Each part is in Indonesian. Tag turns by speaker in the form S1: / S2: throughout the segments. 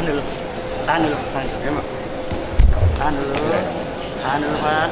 S1: tahan dulu, tahan dulu, tahan dulu, ya, Mak. Tahan dulu Pak.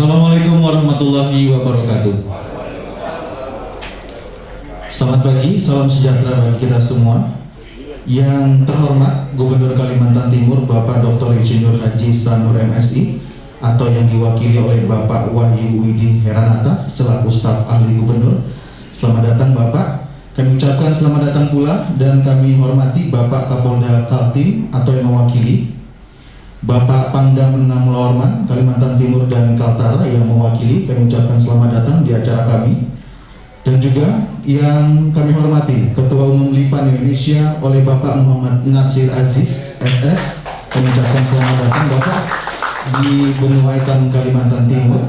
S2: Assalamualaikum warahmatullahi wabarakatuh. Selamat pagi, salam sejahtera bagi kita semua. Yang terhormat Gubernur Kalimantan Timur Bapak Dr. Insinyur Haji Ihsan Nur MSI, atau yang diwakili oleh Bapak Wahyu Widi Heranata selaku staf ahli Gubernur. Selamat datang Bapak. Kami ucapkan selamat datang pula dan kami hormati Bapak Kapolda Kaltim atau yang mewakili, Bapak Pangdam 6 Lorman Kalimantan Timur dan Kaltara yang mewakili. Kami ucapkan selamat datang di acara kami. Dan juga yang kami hormati Ketua Umum LIPAN Indonesia oleh Bapak Muhammad Natsir Aziz SS. Kami ucapkan selamat datang Bapak di Benua Etam Kalimantan Timur.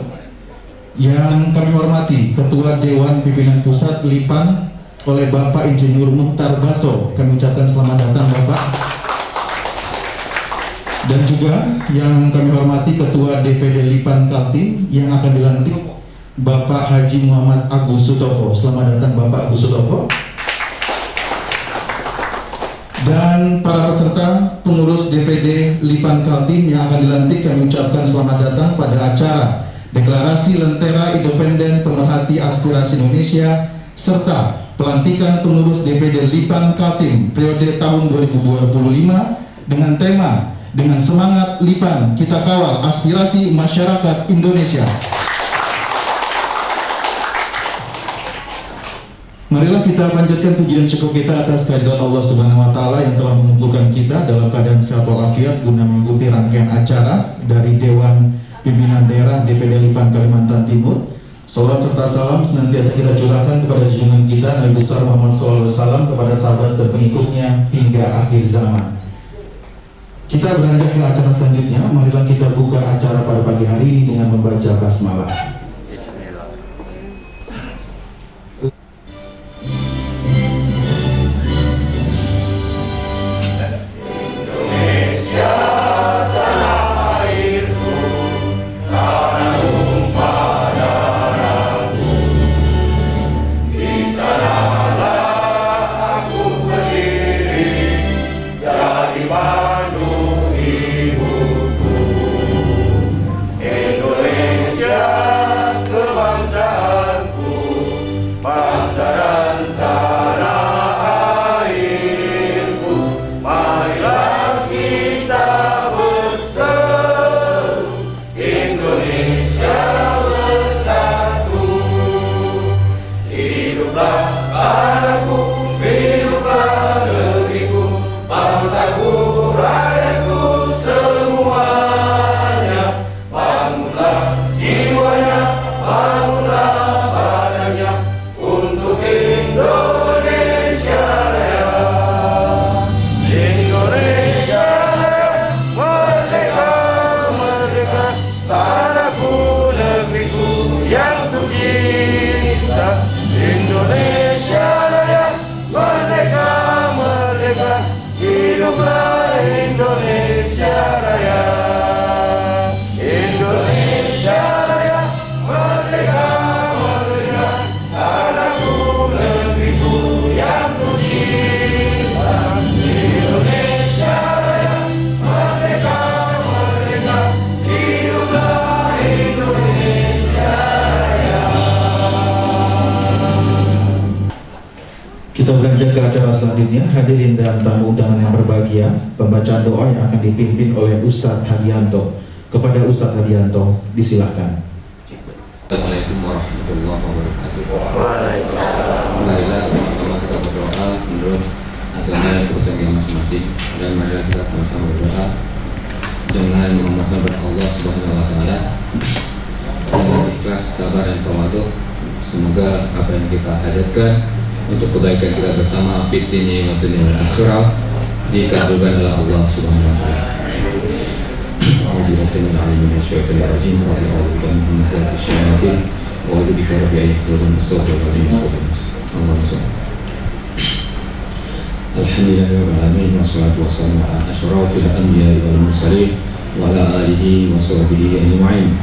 S2: Yang kami hormati Ketua Dewan Pimpinan Pusat LIPAN oleh Bapak Insinyur Muhtar Baso. Kami ucapkan selamat datang Bapak. Dan juga yang kami hormati Ketua DPD LIPAN Kaltim yang akan dilantik, Bapak Haji Muhammad Agus Sutopo. Selamat datang Bapak Agus Sutopo. Dan para peserta pengurus DPD LIPAN Kaltim yang akan dilantik, kami ucapkan selamat datang pada acara Deklarasi Lentera Independen Pemerhati Aspirasi Indonesia serta pelantikan pengurus DPD LIPAN Kaltim periode tahun 2025 dengan tema "Dengan Semangat LIPAN Kita Kawal Aspirasi Masyarakat Indonesia". Marilah kita panjatkan puji dan syukur kita atas kehadirat Allah Subhanahu wa Ta'ala yang telah mengumpulkan kita dalam keadaan sehat walafiat guna mengikuti rangkaian acara dari Dewan Pimpinan Daerah DPD LIPAN Kalimantan Timur. Salam serta salam senantiasa kita curahkan kepada junjungan kita Nabi besar Muhammad SAW, kepada sahabat dan pengikutnya hingga akhir zaman. Kita beranjak ke acara selanjutnya. Marilah kita buka acara pada pagi hari ini dengan membaca basmalah. Kita beranjak ke acara selanjutnya. Hadirin dan tamu undangan yang berbahagia, pembacaan doa yang akan dipimpin oleh Ustadz Hadianto. Kepada Ustadz Hadianto, disilahkan.
S3: Assalamualaikum warahmatullahi wabarakatuh. Marilah sama-sama kita berdoa menurut agama dan kepercayaan masing-masing, dan marilah kita sama-sama berdoa dengan memohon kepada Allah Subhanahu wa Ta'ala dengan ikhlas, sabar dan tawadhu. Semoga apa yang kita hajatkan untuk kebaikan kita bersama fitni wa dunia wal akhirah dikabulkan oleh Allah Subhanahu wa Ta'ala. A'udzu billahi minasyaitonir rajim. Wa a'udzu billahi min syaitonir wa a'udzu bika rabbi ayyuhum Alhamdulillahirabbil alamin wassalatu wassalamu ala asyrafil anbiya'i wal mursalin wa ala alihi wa sahbihi ajma'in.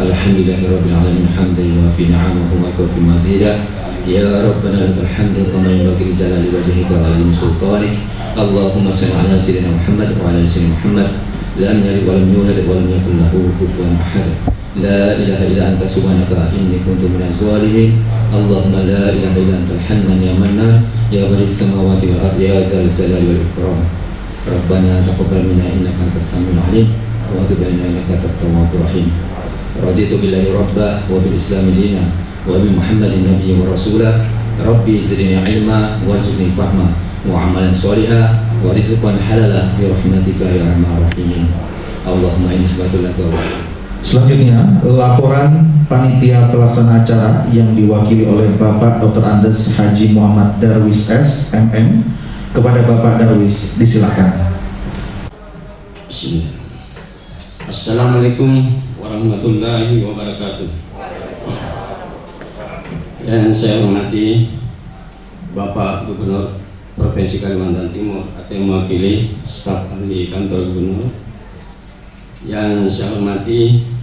S3: Alhamdulillahirabbil alamin hamdan yuwafi ni'amahu wa yukafi mazidah. Ya Rabbana lakal hamdu kama yanbaghi li jalali wajhika wa 'azimi sultanik. Allahumma shalli ala sayyidina Muhammad wa ala ali sayyidina Muhammad. Lam yalid wa lam yulad wa lam yakul lahu kufuwan ahad. لا إله إلا أنت سبحانك إني كنت من الظالمين اللهم لا إله إلا أنت الحنان يا منان يا بديع السماوات والأرض يا ذا الجلال والإكرام ربنا تقبل منا إنك أنت السميع العليم وتب علينا إنك أنت التواب الرحيم رضيت بالله ربا وبالإسلام دينا وبمحمد النبي ورسوله ربي زدني علما وارزقني فهما وعملا صالحا ورزقا حلالا برحمتك يا أرحم الراحمين اللهم إني سبحانك لك.
S2: Selanjutnya, laporan panitia pelaksana acara yang diwakili oleh Bapak Dr. Andes Haji Muhammad Darwis S. MM kepada Bapak Darwis, disilakan.
S4: Assalamualaikum warahmatullahi wabarakatuh. Yang saya hormati Bapak Gubernur Provinsi Kalimantan Timur atau yang mewakili staf ahli kantor gubernur, yang saya hormati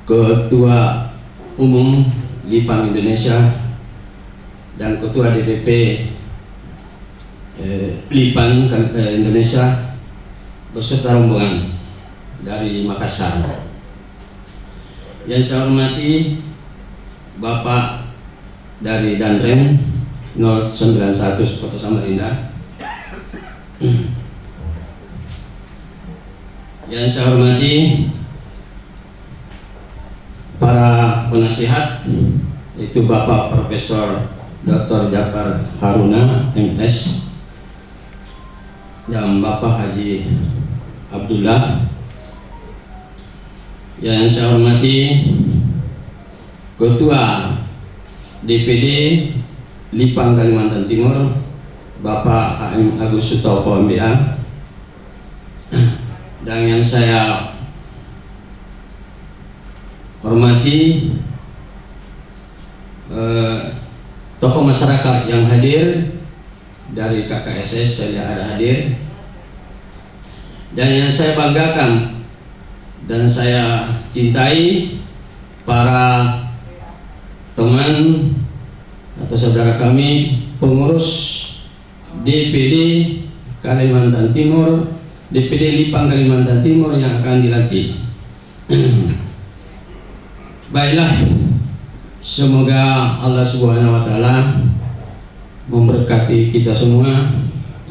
S4: Ketua Umum LIPAN Indonesia dan Ketua DPP LIPAN Indonesia beserta rombongan dari Makassar. Yang saya hormati Bapak dari Danrem 091 Kota Samarinda. Yang saya hormati para penasihat, yaitu Bapak Profesor Dr. Jafar Haruna MS dan Bapak Haji Abdullah. Yang saya hormati Ketua DPD LIPAN Kalimantan Timur Bapak HM Agus Sutopo MBA. Dan yang saya hormati tokoh masyarakat yang hadir dari KKSS, saya ada hadir. Dan yang saya banggakan dan saya cintai, para teman atau saudara kami pengurus DPD Kalimantan Timur, DPD LIPAN Kalimantan Timur yang akan dilantik. Baiklah, semoga Allah Subhanahu wa Ta'ala memberkati kita semua.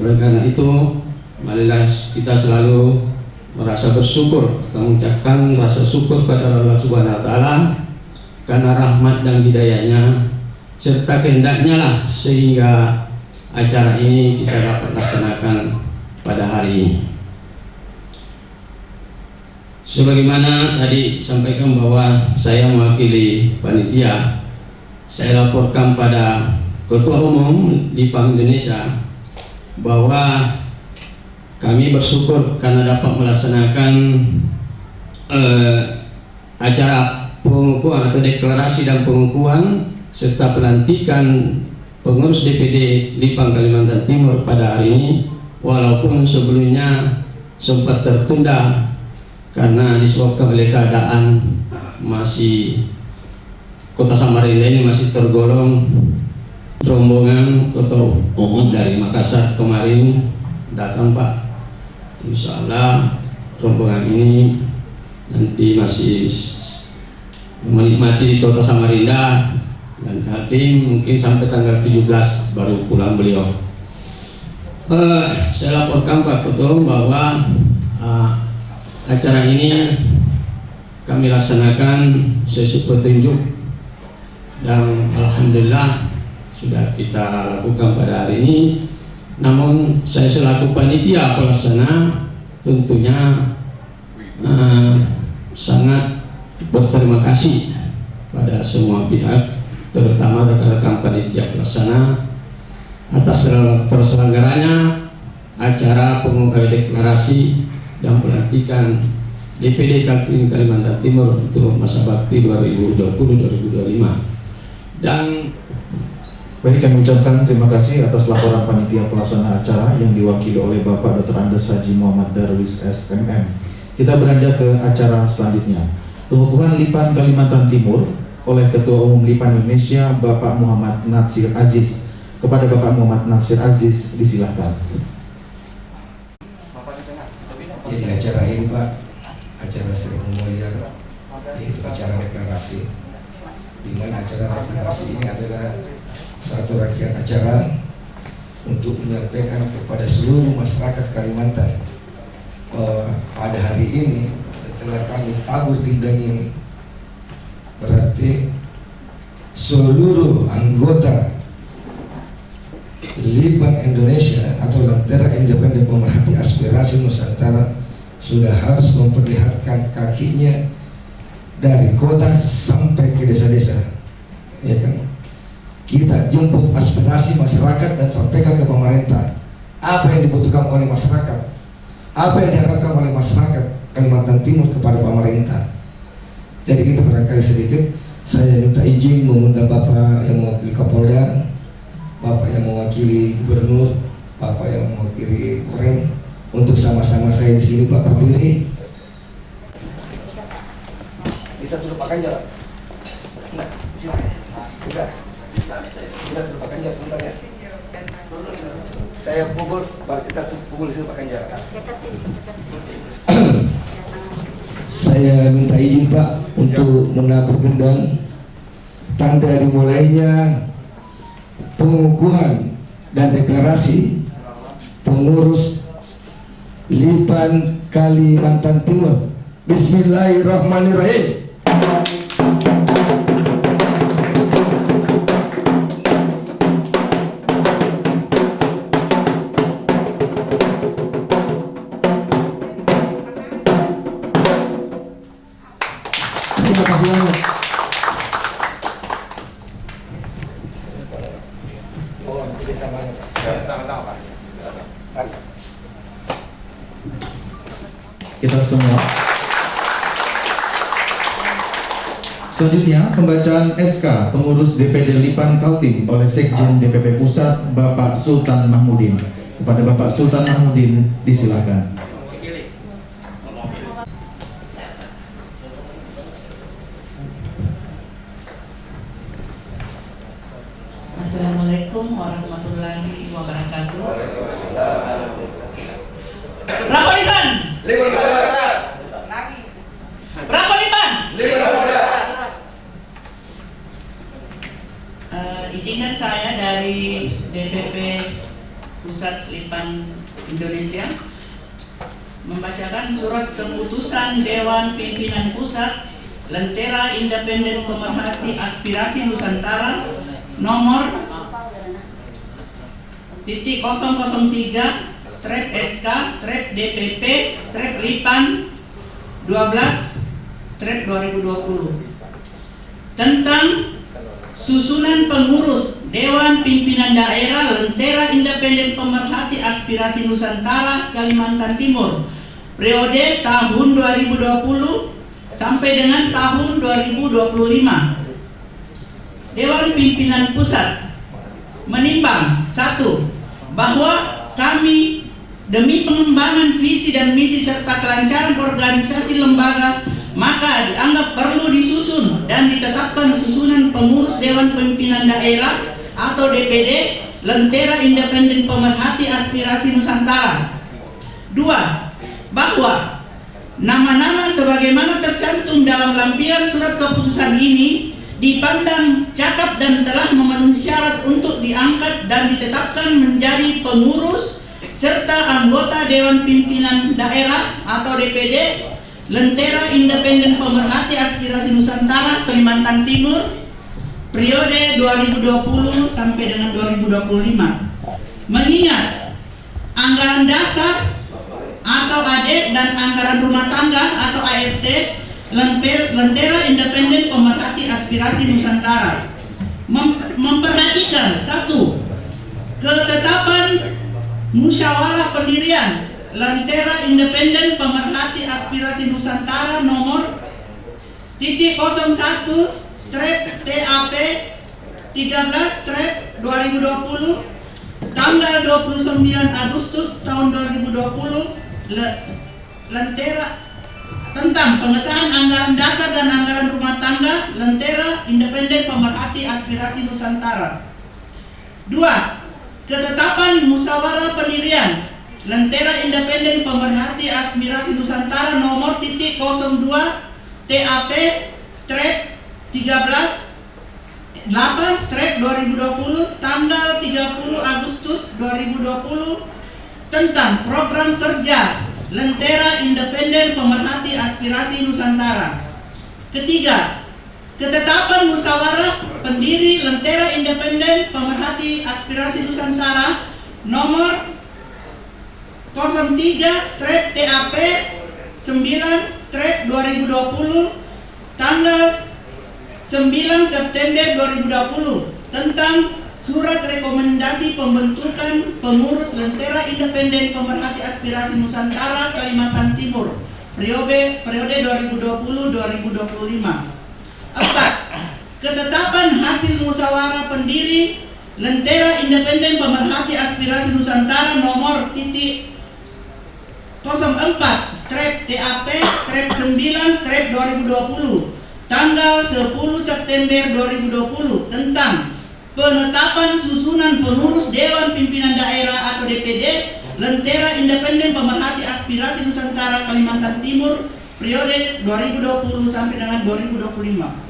S4: Oleh karena itu, marilah kita selalu merasa bersyukur, kita mengucapkan rasa syukur kepada Allah Subhanahu wa Ta'ala karena rahmat dan hidayahnya serta kehendaknya lah sehingga acara ini kita dapat laksanakan pada hari ini. Sebagaimana tadi sampaikan bahwa saya mewakili panitia, saya laporkan pada Ketua Umum LIPAN Indonesia bahwa kami bersyukur karena dapat melaksanakan acara pengukuhan atau deklarasi dan pengukuhan serta pelantikan pengurus DPD LIPAN Kalimantan Timur pada hari ini, walaupun sebelumnya sempat tertunda karena disebabkan oleh keadaan masih Kota Samarinda ini masih tergolong rombongan Ketua Umum dari Makassar kemarin datang Pak. Insya Allah rombongan ini nanti masih menikmati Kota Samarinda dan Kaltim mungkin sampai tanggal 17 baru pulang beliau. Saya laporkan Pak Ketua bahwa acara ini kami laksanakan sesuai petunjuk dan alhamdulillah sudah kita lakukan pada hari ini. Namun saya selaku panitia pelaksana tentunya sangat berterima kasih pada semua pihak, terutama rekan-rekan panitia pelaksana atas terselenggaranya acara pengumuman deklarasi dan pelantikan DPD Kaltim Kalimantan Timur untuk masa bakti 2020-2025. Dan
S2: baik, kami ucapkan terima kasih atas laporan panitia pelaksana acara yang diwakili oleh Bapak Dr. Andes Haji Muhammad Darwis SMM. Kita beranjak ke acara selanjutnya, pengukuhan LIPAN Kalimantan Timur oleh Ketua Umum LIPAN Indonesia Bapak Muhammad Natsir Aziz. Kepada Bapak Muhammad Natsir Aziz, disilahkan.
S5: Jadi acara ini Pak, acara seremonial yaitu acara deklarasi, di mana acara deklarasi ini adalah suatu rangkaian acara untuk menyampaikan kepada seluruh masyarakat Kalimantan bahwa pada hari ini setelah kami tabur dindang ini, berarti seluruh anggota LIPAN Indonesia atau Lentera Independen Pemerhati Aspirasi Nusantara sudah harus memperlihatkan kakinya dari kota sampai ke desa-desa, ya kan? Kita jemput aspirasi masyarakat dan sampaikan ke pemerintah apa yang dibutuhkan oleh masyarakat, apa yang diharapkan oleh masyarakat Kalimantan Timur kepada pemerintah. Jadi itu barangkali sedikit saya minta izin mengundang Bapak yang mewakili Kapolda, Bapak yang mewakili Gubernur, Bapak yang mewakili Korem untuk sama-sama saya di sini Pak berdiri. Bisa duduk Pak Ganjar? Enggak, silakan. Bisa duduk Pak Ganjar sebentar ya. Saya pukul, baru kita pukul di situ Pak Ganjar. Saya minta izin Pak untuk menabur gendang tanda dimulainya pengukuhan dan deklarasi pengurus LIPAN Kalimantan Timur. Bismillahirrahmanirrahim. Terima kasih banyak. Oh, sama-sama Pak.
S2: Kita semua. Selanjutnya pembacaan SK pengurus DPD LIPAN Kaltim oleh Sekjen DPP Pusat Bapak Sultan Mahmudin. Kepada Bapak Sultan Mahmudin disilakan.
S6: Assalamualaikum warahmatullahi wabarakatuh. Berapa LIPAN? Berapa LIPAN? Izinkan saya dari DPP Pusat LIPAN Indonesia membacakan surat keputusan Dewan Pimpinan Pusat Lentera Independen Pemerhati Aspirasi Nusantara nomor /003/SK/DPP/LIPAN 12/2020 tentang susunan pengurus Dewan Pimpinan Daerah Lentera Independen Pemerhati Aspirasi Nusantara Kalimantan Timur periode tahun 2020 sampai dengan tahun 2025. Dewan Pimpinan Pusat menimbang 1. Bahwa kami demi pengembangan visi dan misi serta kelancaran organisasi lembaga maka dianggap perlu disusun dan ditetapkan susunan pengurus Dewan Pimpinan Daerah atau DPD Lentera Independen Pemerhati Aspirasi Nusantara. 2. Bahwa nama-nama sebagaimana tercantum dalam lampiran surat keputusan ini dipandang cakep dan telah memenuhi syarat untuk diangkat dan ditetapkan menjadi pengurus serta anggota Dewan Pimpinan Daerah atau DPD Lentera Independen Pemerhati Aspirasi Nusantara Kalimantan Timur periode 2020 sampai dengan 2025. Mengingat anggaran dasar atau AD dan anggaran rumah tangga atau ART Lentera Independen Pemerhati Aspirasi Nusantara memperhatikan 1. Ketetapan musyawarah pendirian Lentera Independen Pemerhati Aspirasi Nusantara nomor /01/TAP 13/2020 tanggal 29 Agustus tahun 2020 Lentera tentang pengesahan anggaran dasar dan anggaran rumah tangga Lentera Independen Pemerhati Aspirasi Nusantara. 2. Ketetapan musyawarah pendirian Lentera Independen Pemerhati Aspirasi Nusantara nomor /02 TAP-13/8/2020 tanggal 30 Agustus 2020 tentang program kerja Lentera Independen Pemerhati Aspirasi Nusantara. Ketiga, ketetapan musyawarah pendiri Lentera Independen Pemerhati Aspirasi Nusantara nomor 03/TAP 9/2020 tanggal 9 September 2020 tentang surat rekomendasi pembentukan pengurus Lentera Independen Pemerhati Aspirasi Nusantara Kalimantan Timur periode 2020-2025. 4. Ketetapan hasil musyawarah pendiri Lentera Independen Pemerhati Aspirasi Nusantara nomor 04/TAP 9/2020 tanggal 10 September 2020 tentang penetapan susunan pengurus Dewan Pimpinan Daerah atau DPD Lentera Independen Pemerhati Aspirasi Nusantara Kalimantan Timur periode 2020 sampai dengan 2025.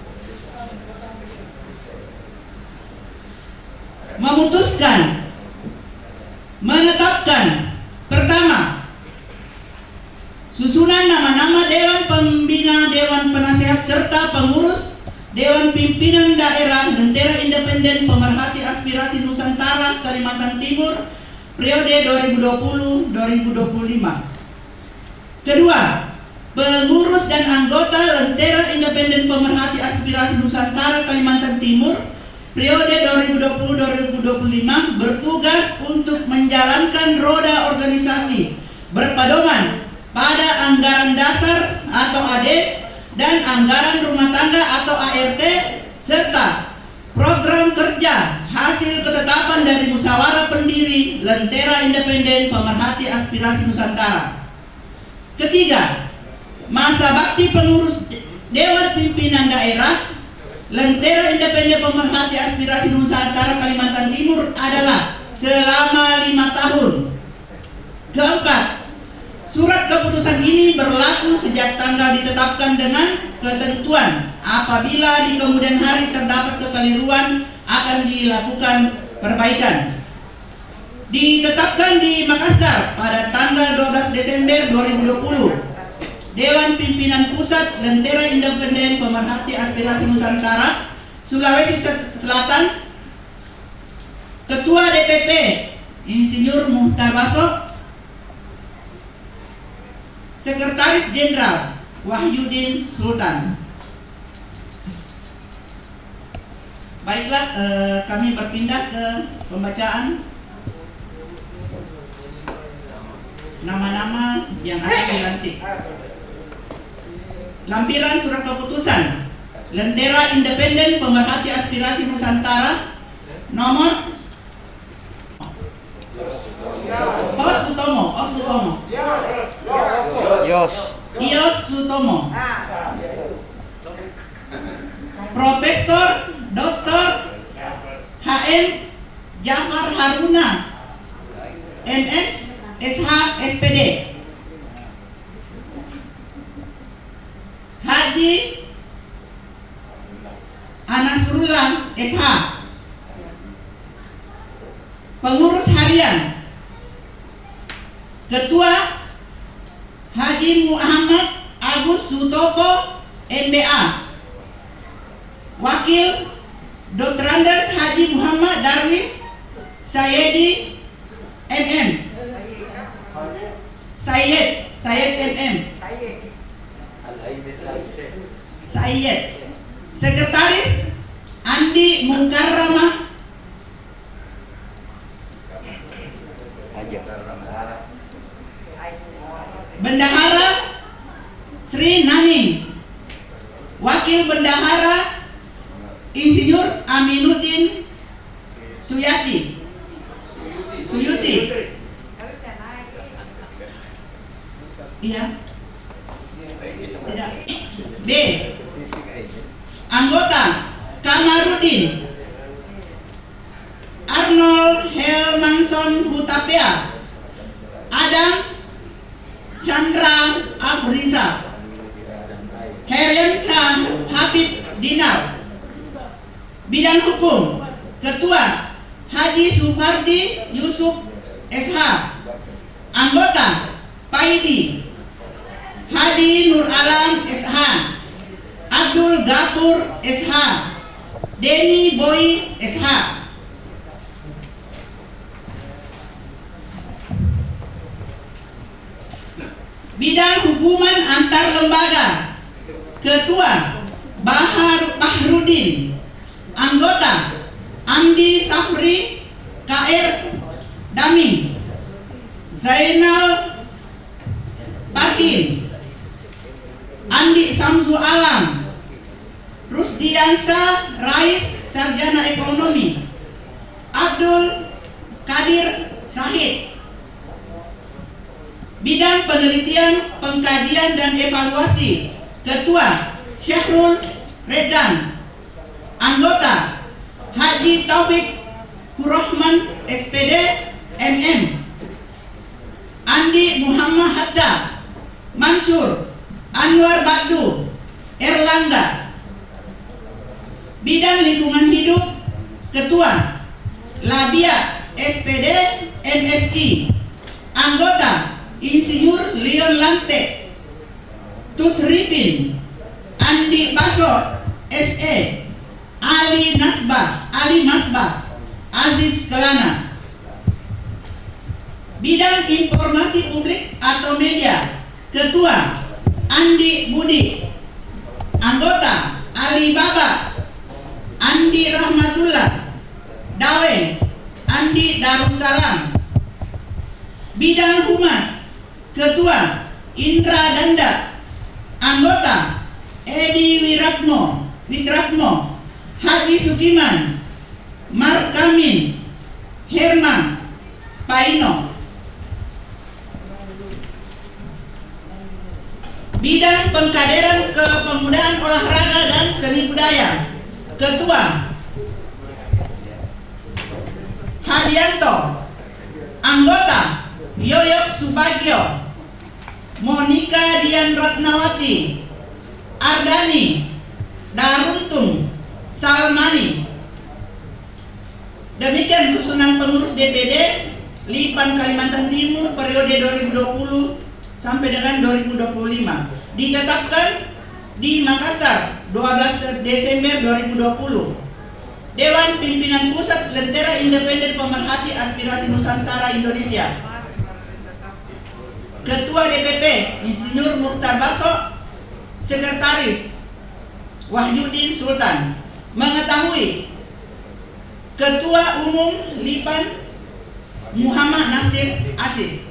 S6: Memutuskan menetapkan pertama, susunan nama-nama Dewan Pembina, Dewan Penasehat serta pengurus Dewan Pimpinan Daerah Lentera Independen Pemerhati Aspirasi Nusantara Kalimantan Timur periode 2020-2025. Kedua, pengurus dan anggota Lentera Independen Pemerhati Aspirasi Nusantara Kalimantan Timur periode 2020-2025 bertugas untuk menjalankan roda organisasi berpedoman pada anggaran dasar atau AD dan anggaran rumah tangga atau ART serta program kerja hasil ketetapan dari musyawarah pendiri Lentera Independen Pemerhati Aspirasi Nusantara. Ketiga, masa bakti pengurus Dewan Pimpinan Daerah Lentera Independen Pemerhati Aspirasi Nusantara Kalimantan Timur adalah selama 5 tahun. Keempat, surat keputusan ini berlaku sejak tanggal ditetapkan dengan ketentuan apabila di kemudian hari terdapat kekeliruan akan dilakukan perbaikan. Ditetapkan di Makassar pada tanggal 12 Desember 2020. Dewan Pimpinan Pusat Lentera Independen Pemerhati Aspirasi Nusantara Sulawesi Selatan. Ketua DPP Insinyur Muhtar Baso. Sekretaris Jenderal Wahyudin Sultan. Baiklah, kami berpindah ke pembacaan nama-nama yang akan dilantik. Lampiran surat keputusan Lentera Independen Pemerhati Aspirasi Nusantara nomor Ios Sutomo, Profesor Dr. HM Jafar Haruna, NS SH SPD, Haji Anasrullah SH, pengurus harian Ketua Haji Muhammad Agus Sutopo MBA, Wakil Dr. Andes Haji Muhammad Darwis Sayedi MM, Sayed MM, Sayed. Sekretaris Andi Mukarramah Bendahara Sri Naning. Wakil Bendahara Insinyur Aminuddin Suyuti. Iya. Tidak. B. Anggota Kamarudin Arnold Helmanson Hutapea, Adam Chandra Abrisa, Helen Dinar. Bidang hukum, Ketua Haji Supardi Yusuf SH. Anggota Paidi Hadi Nur Alam SH, Abdul Gafur SH, Denny Boy SH. Bidang hubungan antar lembaga, Ketua Bahar Bahrudin. Anggota Amdi Safri KR Daming, Zainal Bahin, Andi Samsu Alam, Rusdiansa Raid Sarjana Ekonomi, Abdul Kadir Syahid. Bidang penelitian, pengkajian dan evaluasi, Ketua Syahrul Redan. Anggota Haji Taufik Kurrahman SPD MM, Andi Muhammad Hatta, Mansur Anwar Bagdu, Erlangga. Bidang lingkungan hidup, Ketua Labia SPD NSI. Anggota Insinyur Leon Lante, Tusripin, Andi Baso SE, Ali Masbah, Aziz Kelana. Bidang informasi publik atau media, Ketua Andi Budi. Anggota Ali Baba, Andi Rahmatullah, Dawe Andi Darussalam. Bidang humas, Ketua Indra Danda. Anggota Edi Witratmo, Haji Sukiman, Markamin, Herman Paino. Bidang pengkaderan kepemudaan olahraga dan seni budaya, Ketua Hadianto. Anggota Yoyok Subagio, Monika Dian Ratnawati, Ardani Daruntung Salmani. Demikian susunan pengurus DPD LIPAN Kalimantan Timur periode 2020 sampai dengan 2025. Ditetapkan di Makassar 12 Desember 2020. Dewan Pimpinan Pusat Lentera Independen Pemerhati Aspirasi Nusantara Indonesia. Ketua DPP Insinyur Mukhtar Baso. Sekretaris Wahyudin Sultan. Mengetahui Ketua Umum LIPAN Muhammad Nasir Aziz.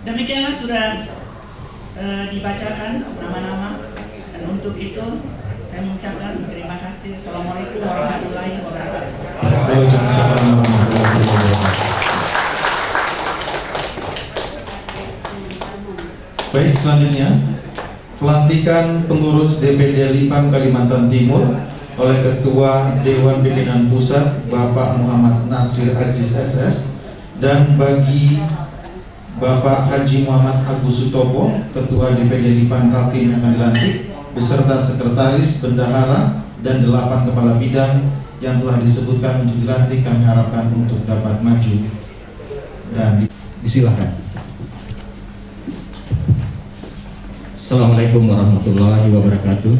S6: Demikianlah sudah dibacakan nama-nama, dan untuk itu saya mengucapkan terima kasih. Assalamualaikum warahmatullahi wabarakatuh.
S2: Waalaikumsalam warahmatullahi wabarakatuh. Baik, selanjutnya pelantikan pengurus DPD LIPAN Kalimantan Timur oleh Ketua Dewan Pimpinan Pusat Bapak Muhammad Nasir Aziz SS, dan bagi Bapak Haji Muhammad Agus Sutopo, Ketua DPD LIPAN Kaltim, yang akan dilantik beserta sekretaris, bendahara, dan 8 kepala bidang yang telah disebutkan untuk dilantik. Kami harapkan untuk dapat maju dan disilahkan.
S7: Assalamualaikum warahmatullahi wabarakatuh.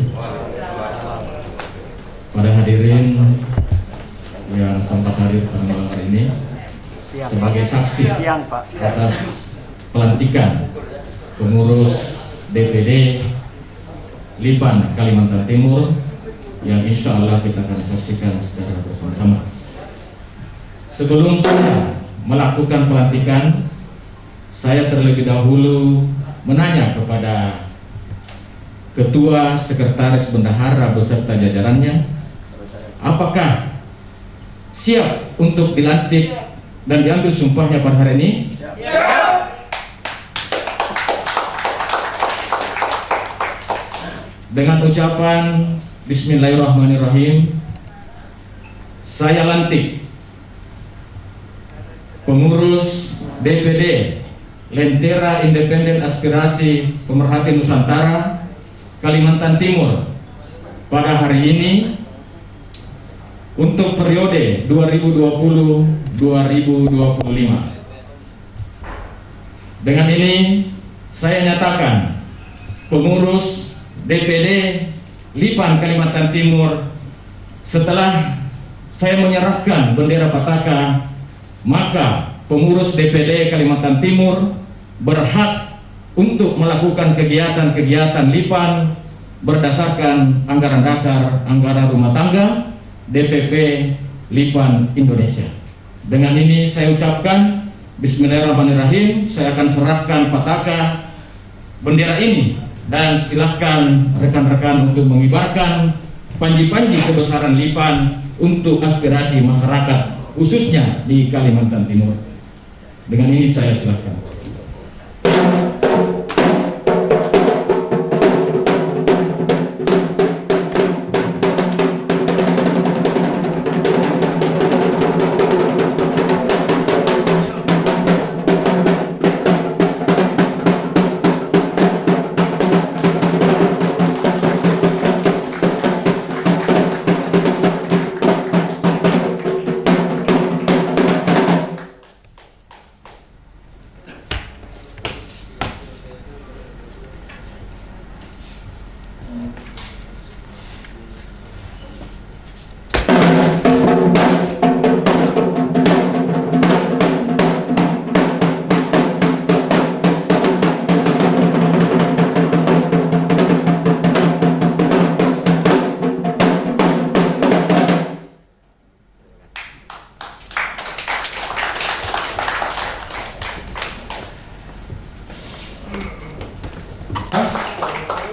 S7: Para hadirin yang sempat hadir pada malam hari ini sebagai saksi atas pelantikan pengurus DPD LIPAN Kalimantan Timur yang insya Allah kita akan saksikan secara bersama-sama. Sebelum saya melakukan pelantikan, saya terlebih dahulu menanya kepada Ketua, Sekretaris, Bendahara beserta jajarannya, apakah siap untuk dilantik dan diambil sumpahnya pada hari ini? Dengan ucapan Bismillahirrahmanirrahim, saya lantik pengurus DPD Lentera Independen Aspirasi Pemerhati Nusantara Kalimantan Timur pada hari ini untuk periode 2020-2025. Dengan ini saya nyatakan pengurus DPD Lipan Kalimantan Timur, setelah saya menyerahkan bendera Pataka, maka pengurus DPD Kalimantan Timur berhak untuk melakukan kegiatan-kegiatan Lipan berdasarkan anggaran dasar, anggaran rumah tangga DPP Lipan Indonesia. Dengan ini saya ucapkan Bismillahirrahmanirrahim, saya akan serahkan Pataka bendera ini dan silahkan rekan-rekan untuk mengibarkan panji-panji kebesaran Lipan untuk aspirasi masyarakat khususnya di Kalimantan Timur. Dengan ini saya silahkan.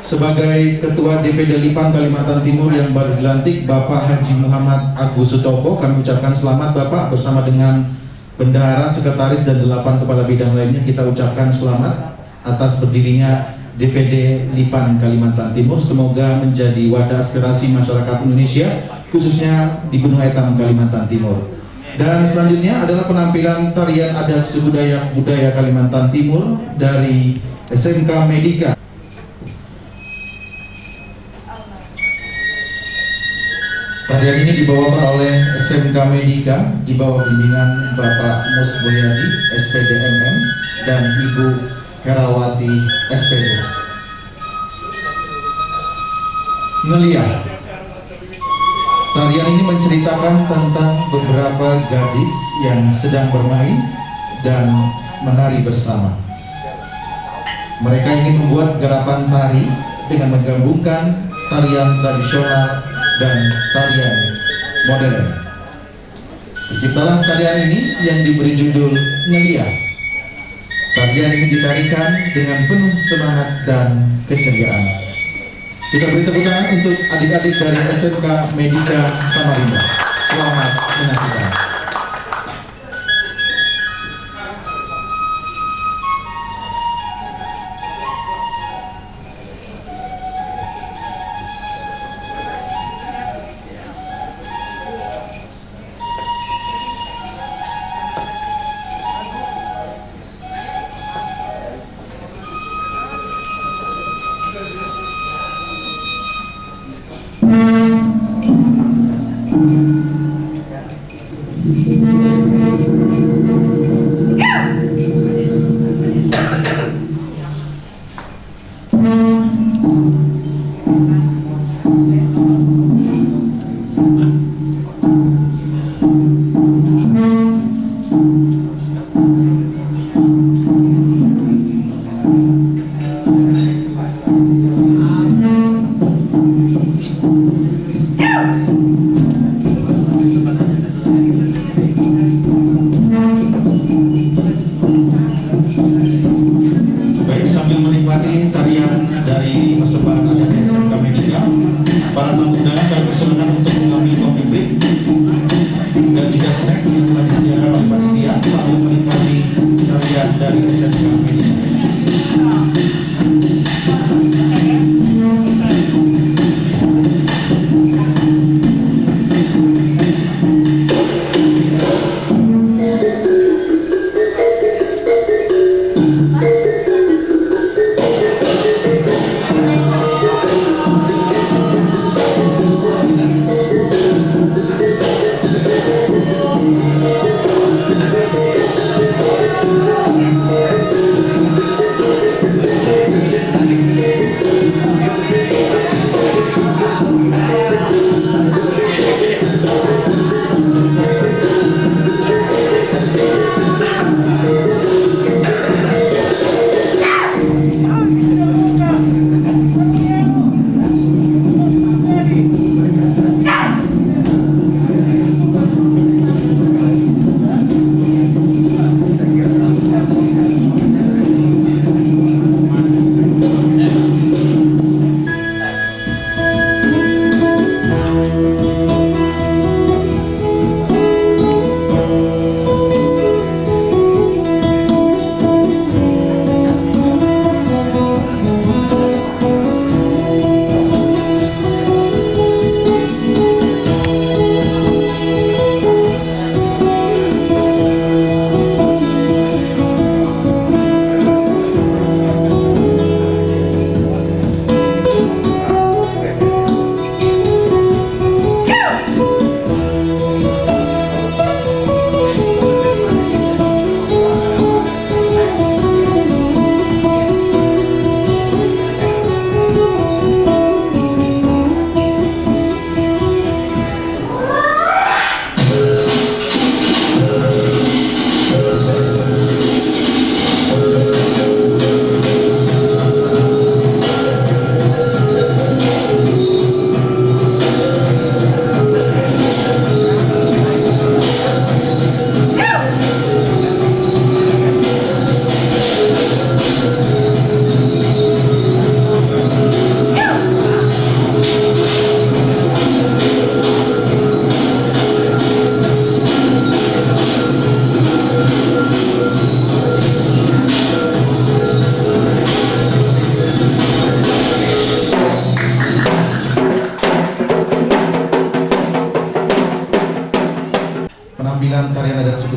S2: Sebagai Ketua DPD Lipan Kalimantan Timur yang baru dilantik, Bapak Haji Muhammad Agus Sutopo, kami ucapkan selamat Bapak bersama dengan Bendahara, Sekretaris, dan 8 Kepala Bidang lainnya. Kita ucapkan selamat atas berdirinya DPD Lipan Kalimantan Timur. Semoga menjadi wadah aspirasi masyarakat Indonesia, khususnya di Benua Etam Kalimantan Timur. Dan selanjutnya adalah penampilan tarian adat suku Dayak budaya Kalimantan Timur dari SMK Medika. Tarian ini dibawakan oleh SMK Medika di bawah bimbingan Bapak Mus Mulyadi, SPD MM, dan Ibu Herawati, SPD. Ngelia. Tarian ini menceritakan tentang beberapa gadis yang sedang bermain dan menari bersama. Mereka ingin membuat gerakan tari dengan menggabungkan tarian tradisional dan tarian modern. Terciptalah tarian ini yang diberi judul Ngelia. Tarian ini ditarikan dengan penuh semangat dan keceriaan. Kita beri tepuk tangan untuk adik-adik dari SMK Medika Samarinda. Selamat menyaksikan.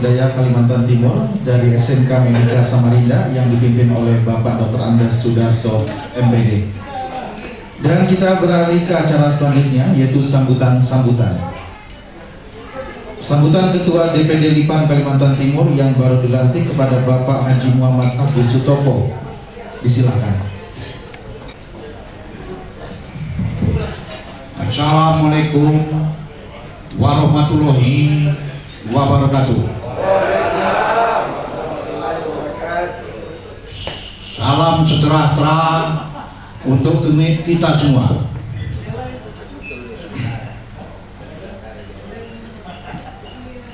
S2: Budaya Kalimantan Timur dari SMK Medika Samarinda yang dipimpin oleh Bapak Dr. Andes Sudarso, MPD. Dan kita beralih ke acara selanjutnya, yaitu sambutan-sambutan. Sambutan Ketua DPD LIPAN Kalimantan Timur yang baru dilantik kepada Bapak Haji Muhammad Abdul Sutopo. Disilakan.
S8: Assalamualaikum warahmatullahi wabarakatuh. Salam sejahtera untuk kita semua.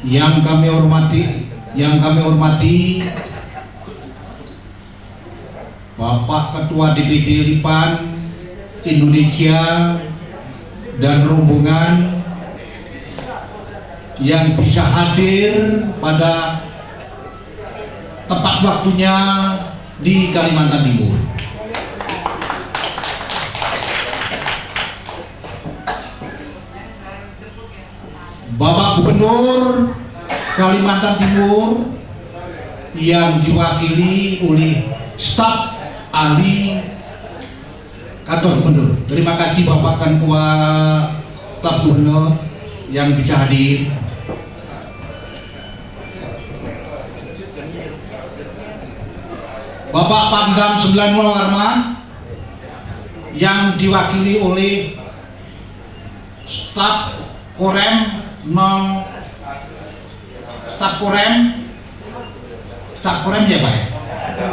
S8: Yang kami hormati Bapak Ketua DPD LIPAN Indonesia dan rombongan yang bisa hadir pada tepat waktunya di Kalimantan Timur. Bapak Gubernur Kalimantan Timur yang diwakili oleh staf ahli kantor gubernur. Terima kasih Bapak Ketua staf gubernur yang bisa hadir. Bapak Pangdam 9 Warman yang diwakili oleh staf Korem staf Korem ya Pak ya?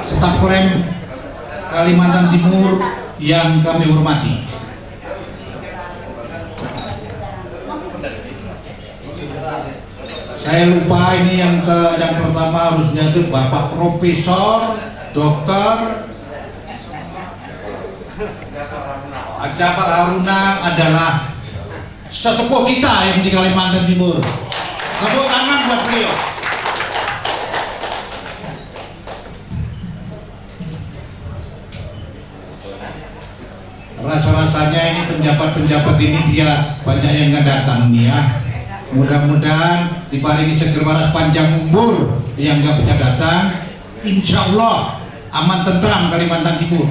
S8: Staf Korem Kalimantan Timur yang kami hormati. Saya lupa ini yang pertama harusnya itu Bapak Profesor Dr. Jafar Haruna adalah sesepuh kita yang di Kalimantan Timur. Tepuk tangan buat beliau. Rasa-rasanya ini penjabat-penjabat ini dia banyak yang nggak datang nih ya. Mudah-mudahan diparingi seger waras panjang umur yang nggak bisa datang. Insya Allah aman tentram Kalimantan Timur.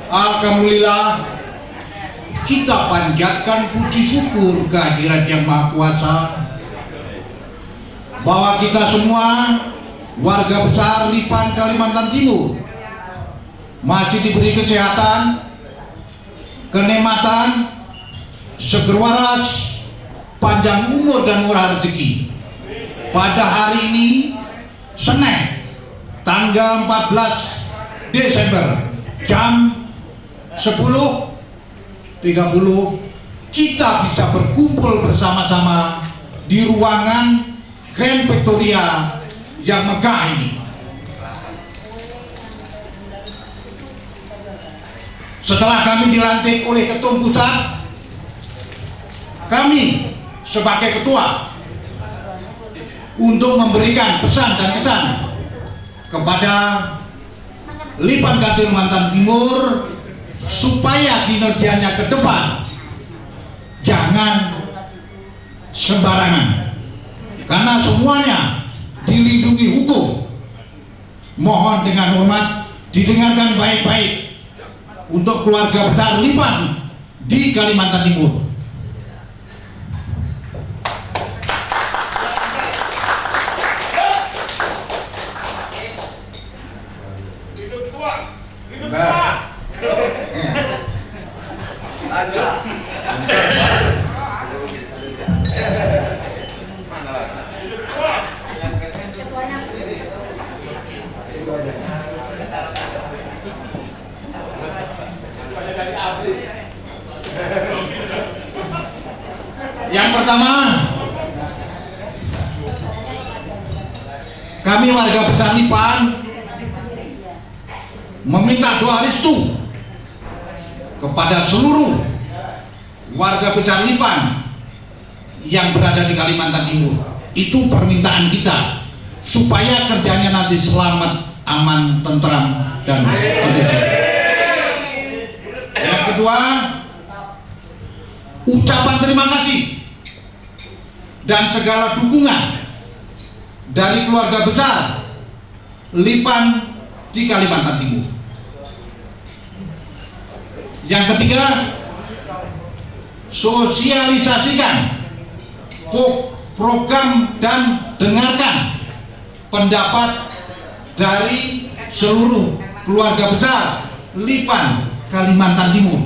S8: Alhamdulillah kita panjatkan puji syukur kehadirat Yang Maha Kuasa bahwa kita semua warga besar LIPAN Kalimantan Timur masih diberi kesehatan, kenikmatan, seger waras, panjang umur dan murah rezeki. Pada hari ini Senin tanggal 14 Desember jam 10.30 kita bisa berkumpul bersama-sama di ruangan Grand Victoria yang megah ini. Setelah kami dilantik oleh Ketum Pusat, kami sebagai ketua untuk memberikan pesan dan kesan kepada LIPAN Kalimantan Timur supaya kinerjanya ke depan jangan sembarangan, karena semuanya dilindungi hukum. Mohon dengan hormat didengarkan baik-baik untuk keluarga besar LIPAN di Kalimantan Timur. Yang pertama, kami warga besar LIPAN meminta doa restu kepada seluruh warga besar LIPAN yang berada di Kalimantan Timur. Itu permintaan kita supaya kerjanya nanti selamat aman, tentram, dan kondusif. Yang kedua, ucapan terima kasih dan segala dukungan dari keluarga besar Lipan di Kalimantan Timur. Yang ketiga, sosialisasikan program dan dengarkan pendapat dari seluruh keluarga besar Lipan Kalimantan Timur.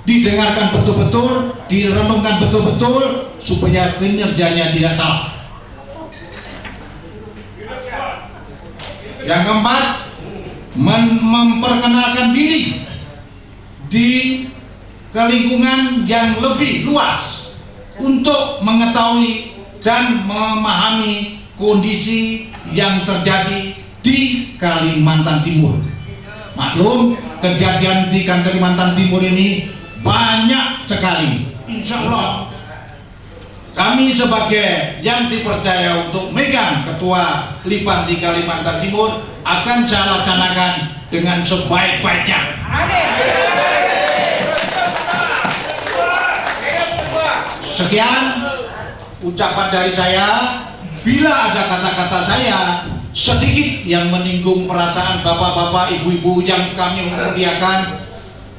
S8: Didengarkan betul-betul, direnungkan betul-betul supaya kinerjanya tidak salah. Yang keempat, memperkenalkan diri di lingkungan yang lebih luas untuk mengetahui dan memahami kondisi yang terjadi di Kalimantan Timur. Maklum, kejadian di Kalimantan Timur ini banyak sekali. Insya Allah kami sebagai yang dipercaya untuk megang ketua Lipan di Kalimantan Timur akan saya laksanakan dengan sebaik-baiknya. Sekian ucapan dari saya. Bila ada kata-kata saya sedikit yang menyinggung perasaan bapak-bapak, ibu-ibu yang kami muliakan,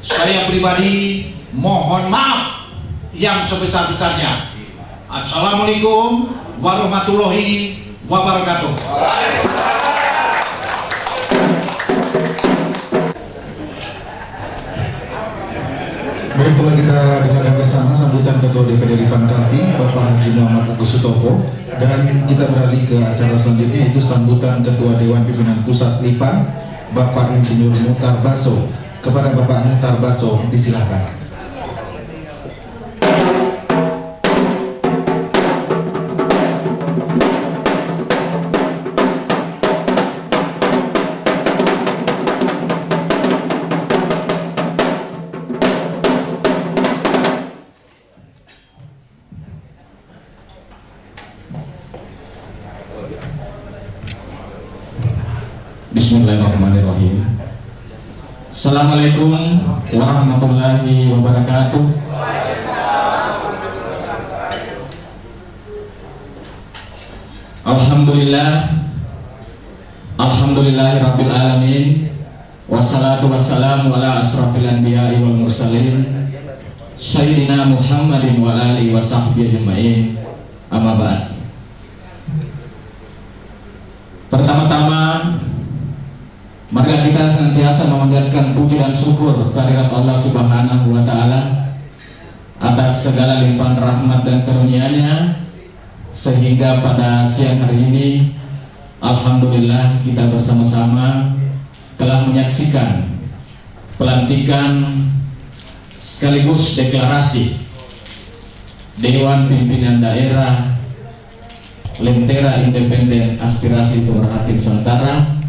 S8: saya pribadi mohon maaf yang sebesar-besarnya. Assalamualaikum warahmatullahi wabarakatuh.
S2: Baik, telah kita dengarkan bersama sambutan Ketua DPD Lipan Kaltim, Bapak Haji Muhammad Agus Sutopo, dan kita beralih ke acara selanjutnya, yaitu sambutan Ketua Dewan Pimpinan Pusat Lipan, Bapak Insinyur Muhtar Baso. Kepada Bapak Muhtar Baso, disilakan.
S7: Bismillahirrahmanirrahim. Assalamualaikum warahmatullahi wabarakatuh. Alhamdulillah, alhamdulillahirabbil alamin, wassalatu wassalamu ala asrafil anbiya'i wal mursalin, sayyidina Muhammadin wa alihi wa sahbihi ajma'in. Amma ba'd. Pertama-tama, mari kita senantiasa memanjatkan puji dan syukur kehadirat Allah Subhanahu wa Ta'ala atas segala limpahan rahmat dan karunia-Nya, sehingga pada siang hari ini alhamdulillah kita bersama-sama telah menyaksikan pelantikan sekaligus deklarasi Dewan Pimpinan Daerah Lentera Independen Aspirasi Pemerhati Nusantara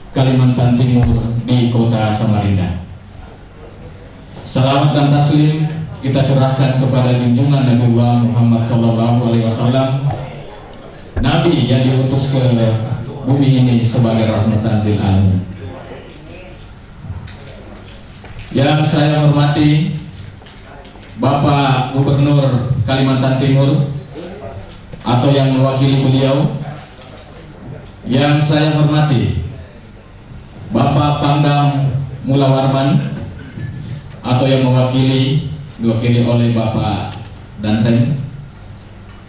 S7: Kalimantan Timur di Kota Samarinda. Salawat dan taslim kita curahkan kepada junjungan Nabi Muhammad SAW, Nabi yang diutus ke bumi ini sebagai rahmatan lil alamin. Yang saya hormati Bapak Gubernur Kalimantan Timur atau yang mewakili beliau, yang saya hormati Bapak Pangdam Mula Warman atau yang diwakili oleh Bapak Danten,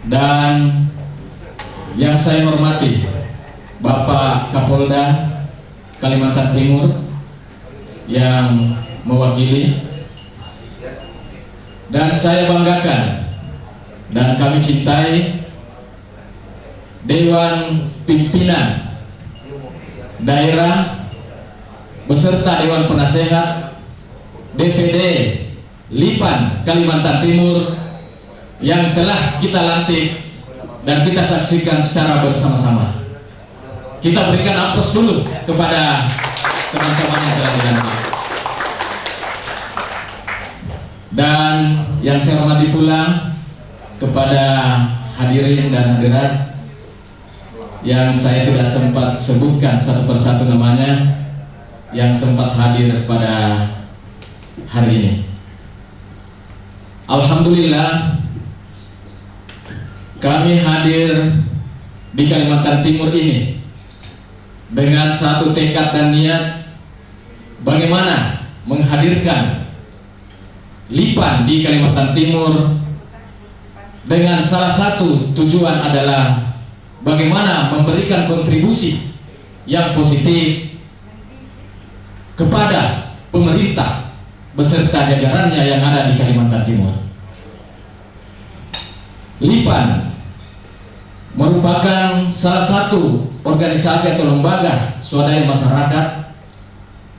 S7: dan yang saya hormati Bapak Kapolda Kalimantan Timur yang mewakili, dan saya banggakan dan kami cintai Dewan Pimpinan Daerah beserta Dewan Penasehat DPD Lipan Kalimantan Timur yang telah kita lantik dan kita saksikan secara bersama-sama. Kita berikan aplaus dulu kepada teman-teman yang telah dilantik. Dan yang saya hormati pula kepada hadirin dan hadirat yang saya tidak sempat sebutkan satu persatu namanya yang sempat hadir pada hari ini. Alhamdulillah kami hadir di Kalimantan Timur ini dengan satu tekad dan niat bagaimana menghadirkan LIPAN di Kalimantan Timur dengan salah satu tujuan adalah bagaimana memberikan kontribusi yang positif kepada pemerintah beserta jajarannya yang ada di Kalimantan Timur. LIPAN merupakan salah satu organisasi atau lembaga swadaya masyarakat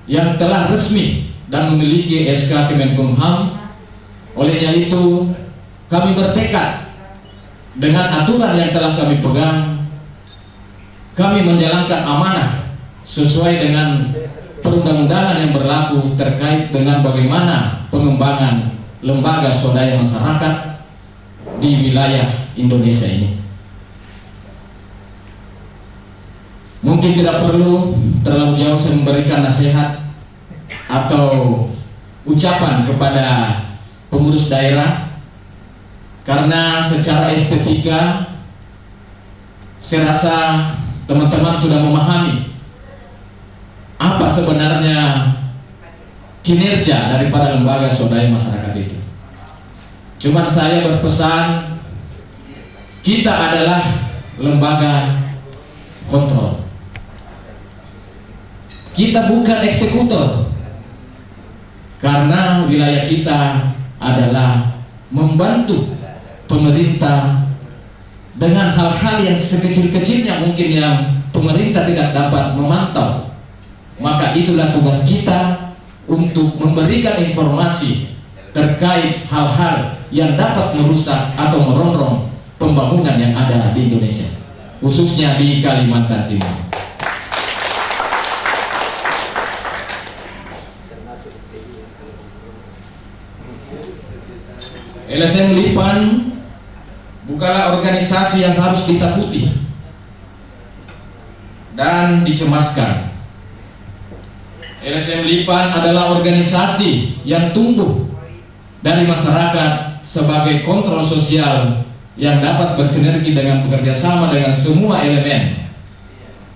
S7: yang telah resmi dan memiliki SK Kemenkumham. Olehnya itu kami bertekad dengan aturan yang telah kami pegang, kami menjalankan amanah sesuai dengan perundang-undangan yang berlaku terkait dengan bagaimana pengembangan lembaga swadaya masyarakat di wilayah Indonesia ini. Mungkin tidak perlu terlalu jauh saya memberikan nasihat atau ucapan kepada pengurus daerah, karena secara estetika saya rasa teman-teman sudah memahami apa sebenarnya kinerja daripada lembaga swadaya masyarakat itu. Cuma saya berpesan, kita adalah lembaga kontrol. Kita bukan eksekutor, karena wilayah kita adalah membantu pemerintah dengan hal-hal yang sekecil-kecilnya mungkin yang pemerintah tidak dapat memantau. Maka itulah tugas kita untuk memberikan informasi terkait hal-hal yang dapat merusak atau merongrong pembangunan yang ada di Indonesia, khususnya di Kalimantan Timur. LSM LIPAN bukanlah organisasi yang harus ditakuti dan dicemaskan. LSM LIPAN adalah organisasi yang tumbuh dari masyarakat sebagai kontrol sosial yang dapat bersinergi dengan bekerja sama dengan semua elemen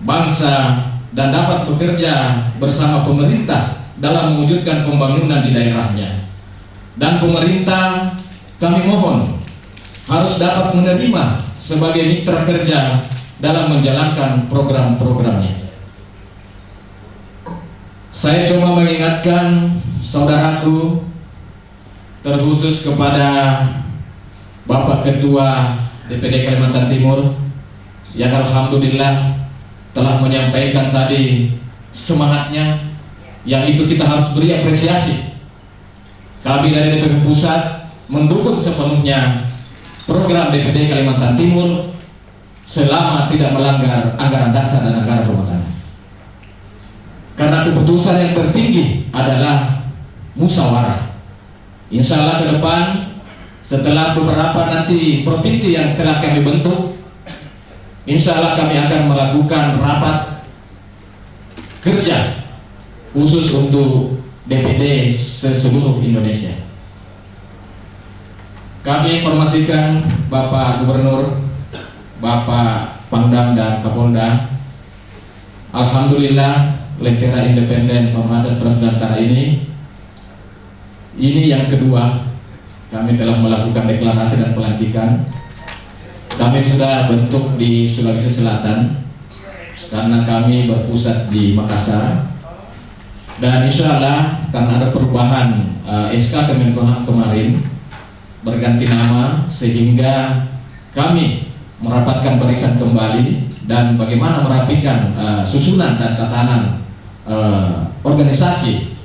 S7: bangsa dan dapat bekerja bersama pemerintah dalam mewujudkan pembangunan di daerahnya. Dan pemerintah, kami mohon, harus dapat menerima sebagai mitra kerja dalam menjalankan program-programnya. Saya cuma mengingatkan saudaraku, terkhusus kepada Bapak Ketua DPD Kalimantan Timur yang alhamdulillah telah menyampaikan tadi semangatnya, yang itu kita harus beri apresiasi. Kami dari DPD Pusat mendukung sepenuhnya program DPD Kalimantan Timur selama tidak melanggar anggaran dasar dan anggaran rumah tangga. Karena keputusan yang tertinggi adalah musyawarah. Insya Allah ke depan setelah beberapa nanti provinsi yang telah kami bentuk, insya Allah kami akan melakukan rapat kerja khusus untuk DPD seluruh Indonesia. Kami informasikan Bapak Gubernur, Bapak Pangdam dan Kapolda, alhamdulillah Lentera Independen Pemerintah Nusantara ini yang kedua kami telah melakukan deklarasi dan pelantikan. Kami sudah bentuk di Sulawesi Selatan karena kami berpusat di Makassar, dan insya Allah karena ada perubahan SK Kemenkumham kemarin berganti nama, sehingga kami merapatkan barisan kembali dan bagaimana merapikan susunan dan tatanan organisasi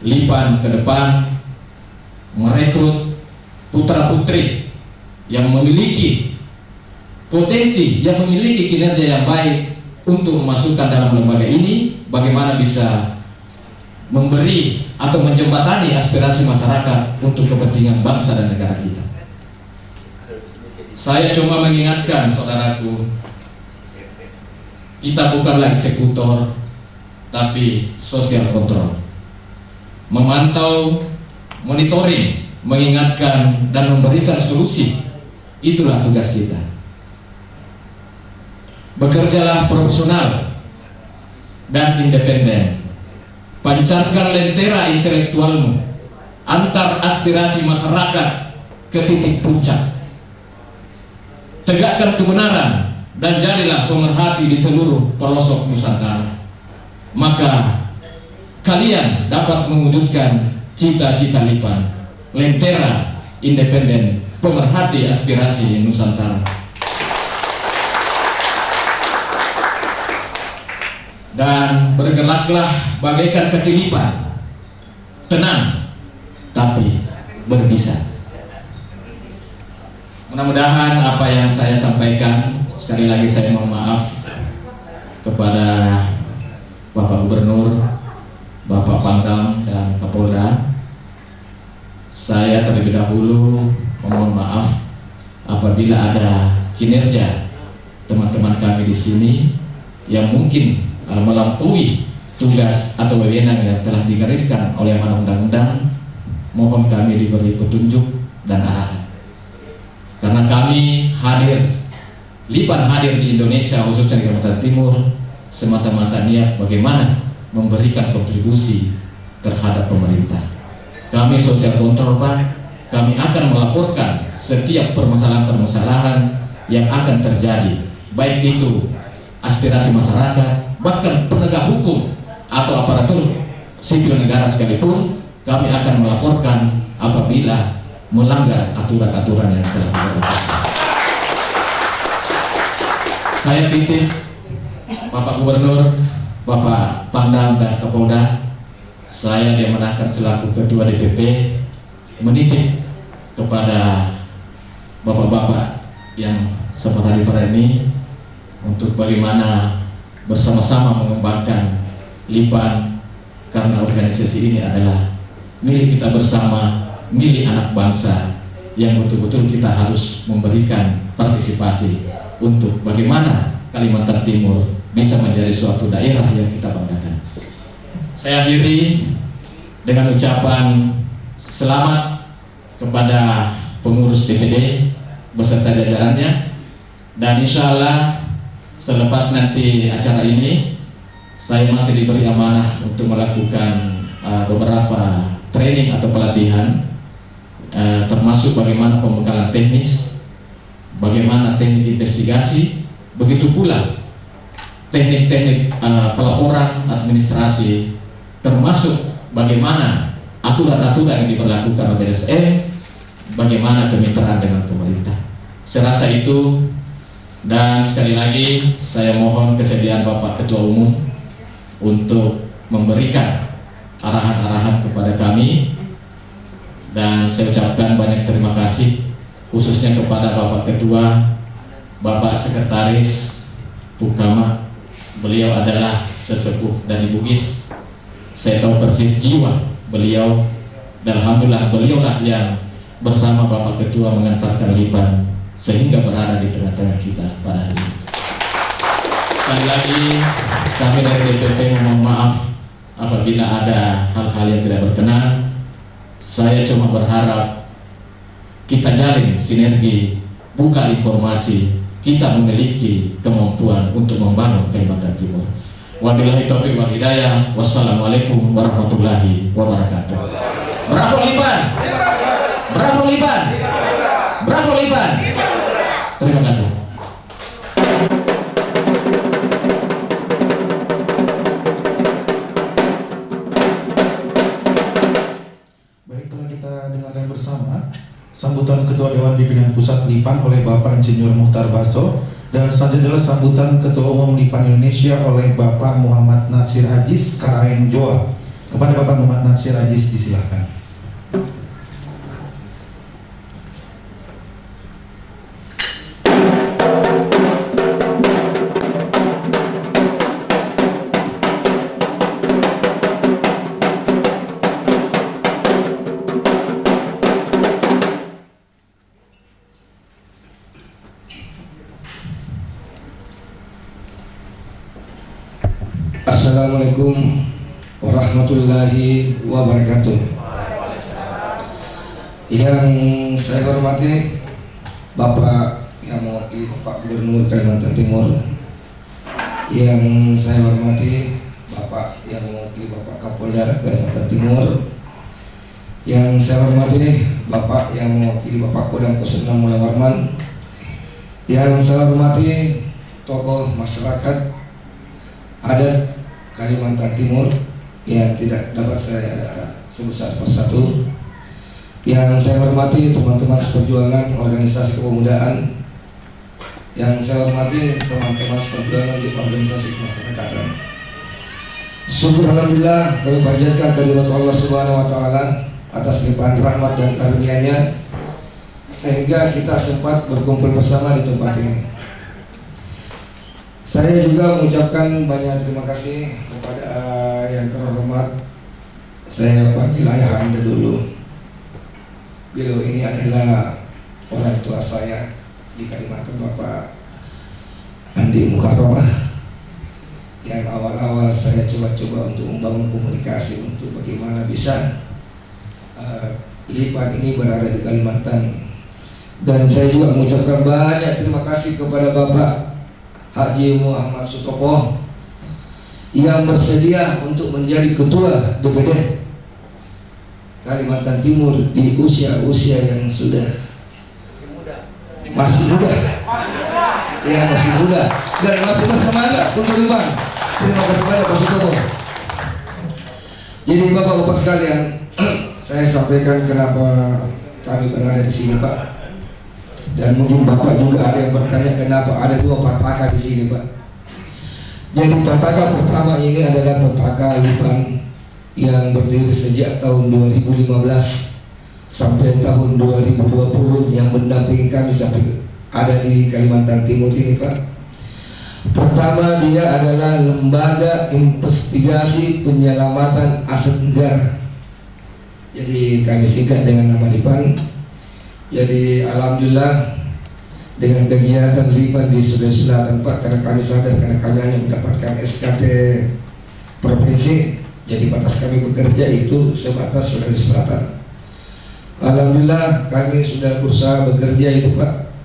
S7: LIPAN ke depan, merekrut putra-putri yang memiliki potensi, yang memiliki kinerja yang baik untuk memasukkan dalam lembaga ini, bagaimana bisa memberi atau menjembatani aspirasi masyarakat untuk kepentingan bangsa dan negara kita. Saya cuma mengingatkan saudaraku, kita bukanlah eksekutor, tapi social control. Memantau, monitoring, mengingatkan, dan memberikan solusi, itulah tugas kita. Bekerjalah profesional dan independen. Pancarkan lentera intelektualmu antar aspirasi masyarakat ke titik puncak. Tegakkan kebenaran dan jadilah pemerhati di seluruh pelosok Nusantara. Maka kalian dapat mewujudkan cita-cita Lipan, lentera independen, pemerhati aspirasi Nusantara. Dan bergeraklah bagaikan kaki Lipan, tenang tapi berbisa. Mudah-mudahan apa yang saya sampaikan, sekali lagi saya mohon maaf kepada Bapak Gubernur, Bapak Pangdam, dan Kapolda. Saya terlebih dahulu mohon maaf apabila ada kinerja teman-teman kami di sini yang mungkin melampaui tugas atau wewenang yang telah digariskan oleh amanah undang-undang. Mohon kami diberi petunjuk dan arahan. Karena kami hadir, Lipan hadir di Indonesia, khususnya di Kalimantan Timur, semata-mata niat bagaimana memberikan kontribusi terhadap pemerintah. Kami social control, Pak. Kami akan melaporkan setiap permasalahan-permasalahan yang akan terjadi, baik itu aspirasi masyarakat, bahkan penegak hukum atau aparatur sipil negara sekalipun, kami akan melaporkan apabila melanggar aturan-aturan yang telah ditetapkan. Saya titip Bapak Gubernur, Bapak Pangdam, dan Kapolda, saya diamanahkan selaku Ketua DPP menitip kepada Bapak-bapak yang sempat hadir pada ini untuk bagaimana bersama-sama mengembangkan Lipan, karena organisasi ini adalah milik kita bersama, milik anak bangsa, yang betul-betul kita harus memberikan partisipasi untuk bagaimana Kalimantan Timur bisa menjadi suatu daerah yang kita banggakan. Saya akhiri dengan ucapan selamat kepada pengurus DPD beserta jajarannya, dan insya Allah selepas nanti acara ini saya masih diberi amanah untuk melakukan beberapa training atau pelatihan, termasuk bagaimana pembekalan teknis, bagaimana teknik investigasi, begitu pula teknik-teknik pelaporan administrasi, termasuk bagaimana aturan-aturan yang diberlakukan oleh LSM, bagaimana kemitraan dengan pemerintah. Saya rasa itu, dan sekali lagi saya mohon kesediaan Bapak Ketua Umum untuk memberikan arahan-arahan kepada kami, dan saya ucapkan banyak terima kasih khususnya kepada Bapak Ketua, Bapak Sekretaris Pukama. Beliau adalah sesepuh dari Bugis. Saya tahu persis jiwa beliau, dan alhamdulillah beliaulah yang bersama Bapak Ketua mengantarkan Lipan sehingga berada di tengah-tengah kita pada hari ini. Sekali lagi kami dari DPP mohon maaf apabila ada hal-hal yang tidak berkenan. Saya cuma berharap kita jalin sinergi, buka informasi, kita memiliki kemampuan untuk membangun Kalimantan Timur. Wabillahi taufiq wal hidayah. Wassalamualaikum warahmatullahi wabarakatuh. Bravo Lipan. Bravo Lipan. Bravo Lipan. Terima kasih.
S2: Baik, telah kita dengarkan bersama sambutan Ketua Dewan Pimpinan Pusat Lipan oleh Bapak Insinyur Muhtar Baso, dan selanjutnya adalah sambutan Ketua Umum Lipan Indonesia oleh Bapak Muhammad Natsir Aziz Karaeng Joa. Kepada Bapak Muhammad Natsir Aziz disilakan.
S5: Assalamualaikum warahmatullahi wabarakatuh. Yang saya hormati Bapak yang mewakili Bapak Gubernur Kalimantan Timur, yang saya hormati Bapak yang mewakili Bapak Kapolda Kalimantan Timur, yang saya hormati Bapak yang mewakili Bapak Kodam 06 Mulai Warman, yang saya hormati tokoh masyarakat adat Kalimantan Timur yang tidak dapat saya sebut satu persatu, yang saya hormati teman-teman seperjuangan organisasi kepemudaan, yang saya hormati teman-teman seperjuangan di organisasi kemasyarakatan. Syukur alhamdulillah kami panjatkan kehadirat Allah Subhanahu wa taala atas limpahan rahmat dan karunia-Nya sehingga kita sempat berkumpul bersama di tempat ini. Saya juga mengucapkan banyak terima kasih kepada yang terhormat, saya panggil ayah Anda dulu. Beliau ini adalah orang tua saya di Kalimantan, Bapak Andi Mukarramah, yang awal-awal saya coba-coba untuk membangun komunikasi untuk bagaimana bisa Lipan ini berada di Kalimantan. Dan saya juga mengucapkan banyak terima kasih kepada Bapak Haji Muhammad Sutopo yang bersedia untuk menjadi ketua DPD Kalimantan Timur di usia-usia yang sudah masih muda, ya masih muda dan masih bersemangat untuk Lipan. Terima kasih banyak Pak Sutopo. Jadi Bapak-Bapak sekalian, saya sampaikan kenapa kami berada di sini Pak. Dan mungkin Bapak juga ada yang bertanya kenapa ada dua Pataka di sini Pak. Jadi Pataka pertama ini adalah Pataka Lipan yang berdiri sejak tahun 2015 sampai tahun 2020 yang mendampingi kami sampai ada di Kalimantan Timur ini Pak. Pertama, dia adalah Lembaga Investigasi Penyelamatan Aset Negara. Jadi kami singkat dengan nama Lipan. Jadi alhamdulillah dengan kegiatan Lipan di Sulawesi Selatan Pak, karena kami sadar karena kami hanya mendapatkan SKT provinsi, jadi batas kami bekerja itu sebatas Sulawesi Selatan. Alhamdulillah kami sudah berusaha bekerja itu Pak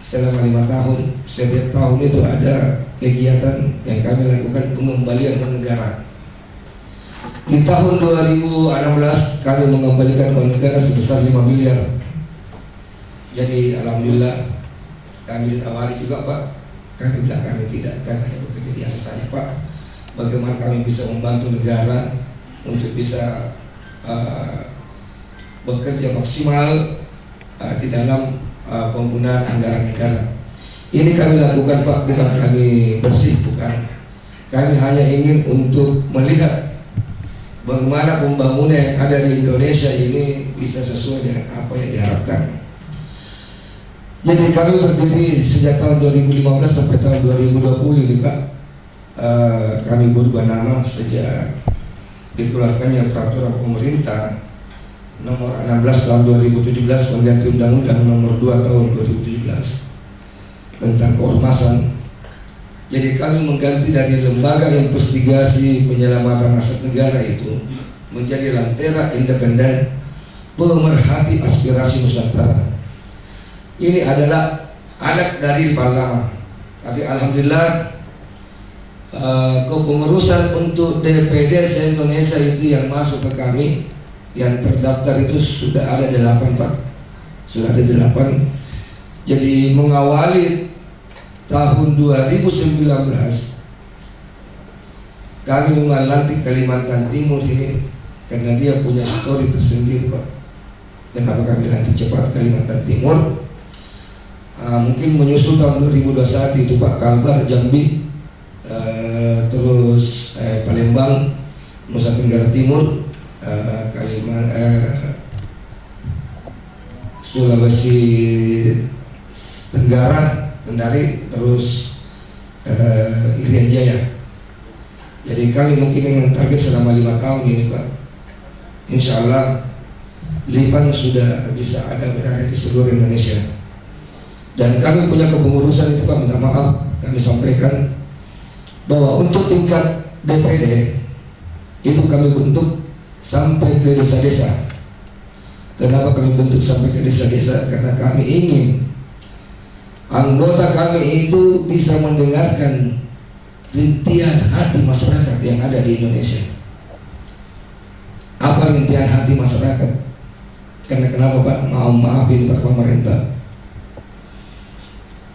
S5: selama 5 tahun. Setiap tahun itu ada kegiatan yang kami lakukan pengembalian uang negara. Di tahun 2016 kami mengembalikan uang negara sebesar 5 miliar. Jadi alhamdulillah kami ditawari juga Pak. Kami bilang kami tidak, kami hanya bekerja biasa saja Pak. Bagaimana kami bisa membantu negara untuk bisa bekerja maksimal di dalam penggunaan anggaran negara. Ini kami lakukan Pak, bukan kami bersih, bukan. Kami hanya ingin untuk melihat bagaimana pembangunan yang ada di Indonesia ini bisa sesuai dengan apa yang diharapkan. Jadi kami berdiri sejak tahun 2015 sampai tahun 2020 ini Pak. Kami berubah nama sejak dikeluarkannya peraturan pemerintah nomor 16 tahun 2017 mengganti Undang-Undang nomor 2 tahun 2017 tentang keormasan. Jadi kami mengganti dari Lembaga Investigasi Penyelamatan Aset Negara itu menjadi Lentera Independen Pemerhati Aspirasi Nusantara. Ini adalah anak dari Parlama. Tapi alhamdulillah kepengurusan untuk DPD se-Indonesia itu yang masuk ke kami, yang terdaftar itu sudah ada 8 Pak. Sudah ada 8. Jadi mengawali tahun 2019 kami melantik Kalimantan Timur ini karena dia punya story tersendiri Pak. Kenapa kami lantik cepat Kalimantan Timur? Mungkin menyusul tahun 2021 itu Pak, Kalbar, Jambi, terus Palembang, Nusa Tenggara Timur, Sulawesi Tenggara, Kendari, terus Irian Jaya. Jadi kami mungkin target selama 5 tahun ini Pak. Insya Allah Lipan sudah bisa ada berada di seluruh Indonesia. Dan kami punya kepengurusan itu Pak, minta maaf kami sampaikan bahwa untuk tingkat DPD itu kami bentuk sampai ke desa-desa. Kenapa kami bentuk sampai ke desa-desa? Karena kami ingin anggota kami itu bisa mendengarkan rintihan hati masyarakat yang ada di Indonesia. Apa rintihan hati masyarakat? Karena kenapa Pak? Maafin Pak pemerintah.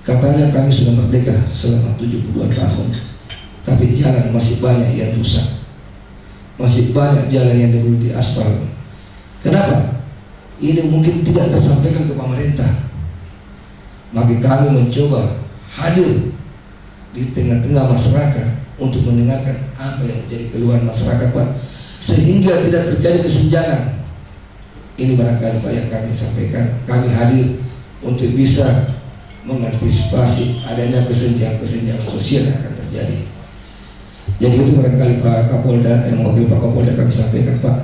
S5: Katanya kami sudah merdeka selama 72 tahun, tapi jalan masih banyak yang rusak, masih banyak jalan yang belum diaspal. Kenapa? Ini mungkin tidak tersampaikan ke pemerintah. Maka kami mencoba hadir di tengah-tengah masyarakat untuk mendengarkan apa yang menjadi keluhan masyarakat, Pak, sehingga tidak terjadi kesenjangan. Ini barangkali Pak yang kami sampaikan. Kami hadir untuk bisa mengantisipasi adanya kesenjangan sosial yang akan terjadi. Jadi itu barangkali Pak Kapolda, yang mewakili Pak Kapolda kami sampaikan, Pak.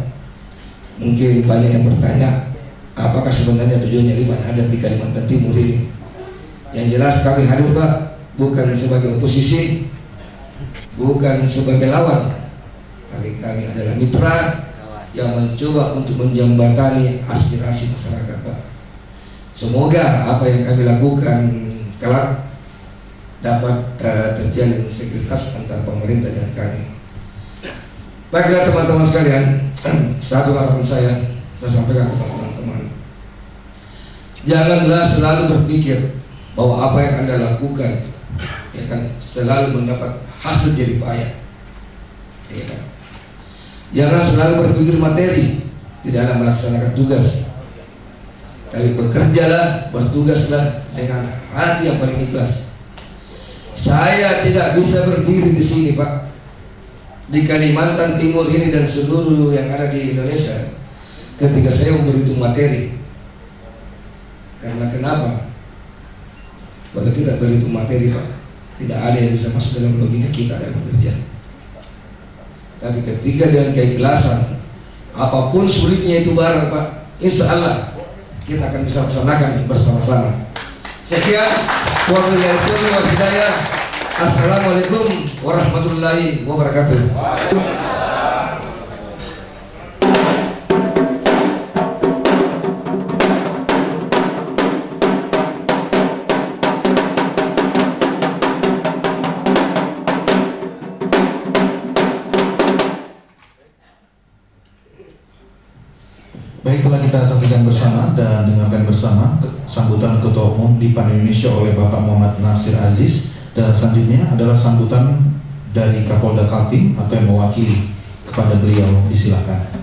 S5: Mungkin banyak yang bertanya, apakah sebenarnya tujuannya Lipan hadir di Kalimantan Timur ini? Yang jelas kami hadir, Pak, bukan sebagai oposisi, bukan sebagai lawan, tapi kami adalah mitra yang mencoba untuk menjembatani aspirasi masyarakat, Pak. Semoga apa yang kami lakukan kelak dapat terjalin sekuritas antara pemerintah dan kami. Baiklah teman-teman sekalian, satu harapan saya sampaikan kepada teman-teman. Janganlah selalu berpikir bahwa apa yang Anda lakukan ya kan selalu mendapat hasil jerih payah. Ya kan? Jangan selalu berpikir materi di dalam melaksanakan tugas. Tapi bekerjalah, bertugaslah dengan hati yang paling ikhlas. Saya tidak bisa berdiri di sini, Pak, di Kalimantan Timur ini dan seluruh yang ada di Indonesia ketika saya memberitahu materi. Karena kenapa? Kalau kita berhitung materi, Pak, tidak ada yang bisa masuk dalam logika kita dalam bekerja. Tapi ketika dengan keikhlasan, apapun sulitnya itu barang, Pak, insya Allah kita akan bisa laksanakan bersama-sama. Sekian, wabillahi wal hidayah. Assalamualaikum warahmatullahi wabarakatuh.
S2: Baik, telah kita saksikan bersama dan dengarkan bersama sambutan Ketua Umum Lipan Indonesia oleh Bapak Muhammad Nasir Aziz, dan selanjutnya adalah sambutan dari Kapolda Kaltim atau yang mewakili kepada beliau. Disilakan.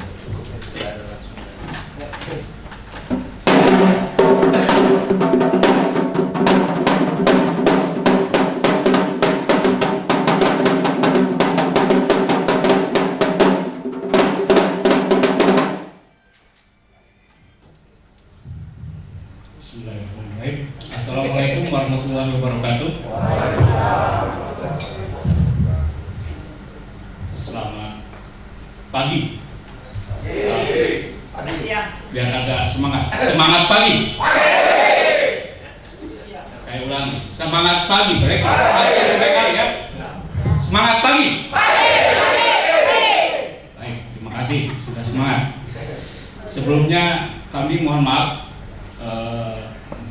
S9: Bismillahirrahmanirrahim. Assalamualaikum warahmatullahi wabarakatuh. Selamat pagi. Biar agak semangat. Semangat pagi. Saya ulangi. Semangat pagi. Mereka ya. Semangat pagi. Baik, terima kasih sudah semangat. Sebelumnya kami mohon maaf.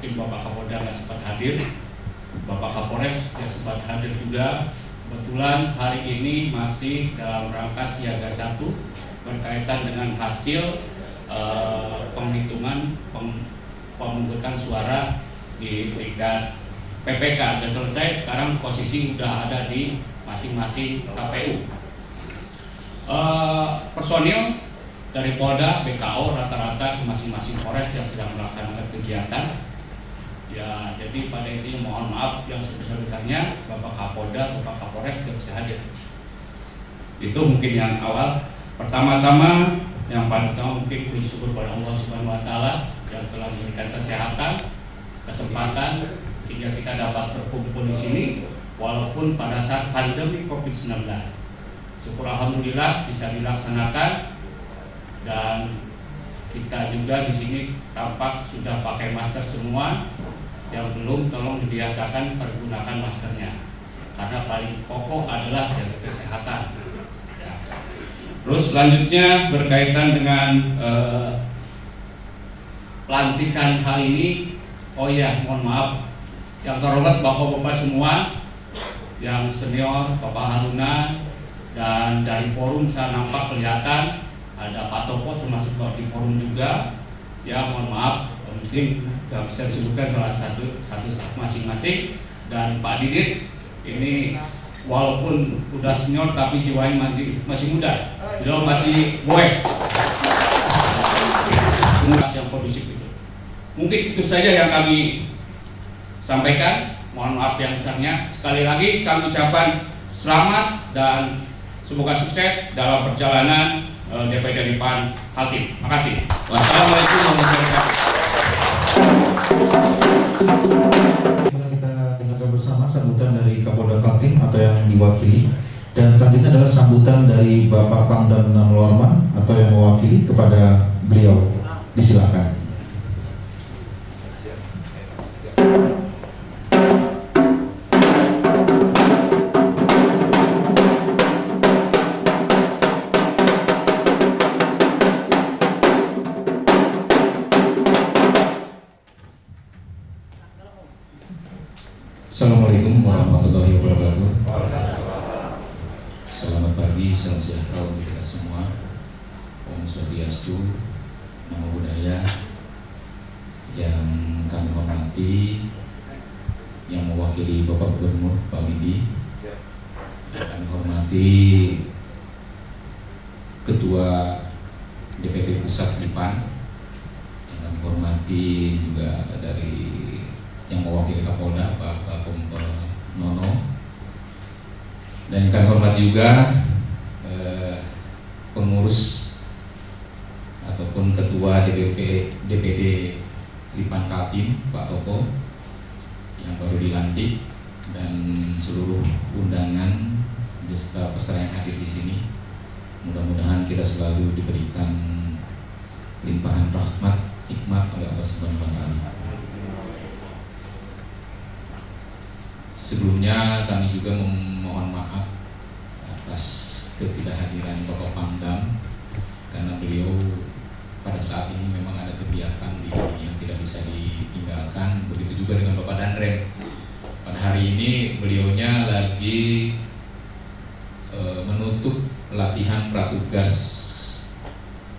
S9: Mungkin Bapak Kapolda nggak sempat hadir, Bapak Kapolres yang sempat hadir juga. Kebetulan hari ini masih dalam rangka siaga 1 berkaitan dengan hasil penghitungan pemungutan suara di tingkat PPK. Sudah selesai, sekarang posisi sudah ada di masing-masing KPU. Personil dari Polda, BKO rata-rata ke masing-masing Polres yang sedang melaksanakan kegiatan. Ya, jadi pada intinya mohon maaf yang sebesar-besarnya Bapak Kapolda, Bapak Kapolres tidak bisa hadir. Itu mungkin yang awal. Pertama-tama, yang paling utama mungkin bersyukur pada Allah Subhanahu Wa Taala yang telah memberikan kesehatan, kesempatan sehingga kita dapat berkumpul di sini walaupun pada saat pandemi COVID-19. Syukur alhamdulillah bisa dilaksanakan. Dan kita juga di sini tampak sudah pakai masker semua. Yang belum tolong dibiasakan pergunakan maskernya, karena paling pokok adalah jaga kesehatan. Terus selanjutnya berkaitan dengan pelantikan hari ini. Oh iya, mohon maaf yang terhormat bapak-bapak semua yang senior, Bapak Haruna, dan dari forum saya nampak kelihatan ada Pak Topo termasuk di forum juga. Ya mohon maaf, mungkin tidak bisa disebutkan salah satu masing-masing. Dan Pak Didit ini walaupun udah senior tapi jiwanya masih muda, beliau masih boys. Yang kondusif itu. Mungkin itu saja yang kami sampaikan. Mohon maaf yang besarnya. Sekali lagi kami ucapkan selamat dan semoga sukses dalam perjalanan DPD Lipan Kaltim. Terima kasih. Wassalamualaikum warahmatullahi wabarakatuh.
S2: Kita dengarkan bersama sambutan dari Kapolda Kaltim atau yang diwakili, dan selanjutnya adalah sambutan dari Bapak Pangdam Lorman atau yang mewakili kepada beliau. Disilakan.
S3: Assalamualaikum warahmatullahi wabarakatuh. Selamat pagi, salam sejahtera untuk kita semua. Om Swastiastu, Namo Buddhaya. Yang kami hormati, yang mewakili Bapak Gubernur Pak Widi, yang kami hormati Ketua DPD Pusat Lipan, yang kami hormati juga dari yang mewakili Kapolda Pak Kompol Nono, dan kami hormati juga pengurus ataupun Ketua DPD Lipan Kaltim Pak Topo yang baru dilantik, dan seluruh undangan beserta peserta yang hadir di sini. Mudah-mudahan kita selalu diberikan limpahan rahmat, hikmat oleh Allah Subhanahu wa Ta'ala. Sebelumnya kami juga memohon maaf atas ketidakhadiran Bapak Pangdam, karena beliau pada saat ini memang ada kegiatan di sini yang tidak bisa ditinggalkan. Begitu juga dengan Bapak Danrem. Pada hari ini beliaunya lagi menutup latihan pratugas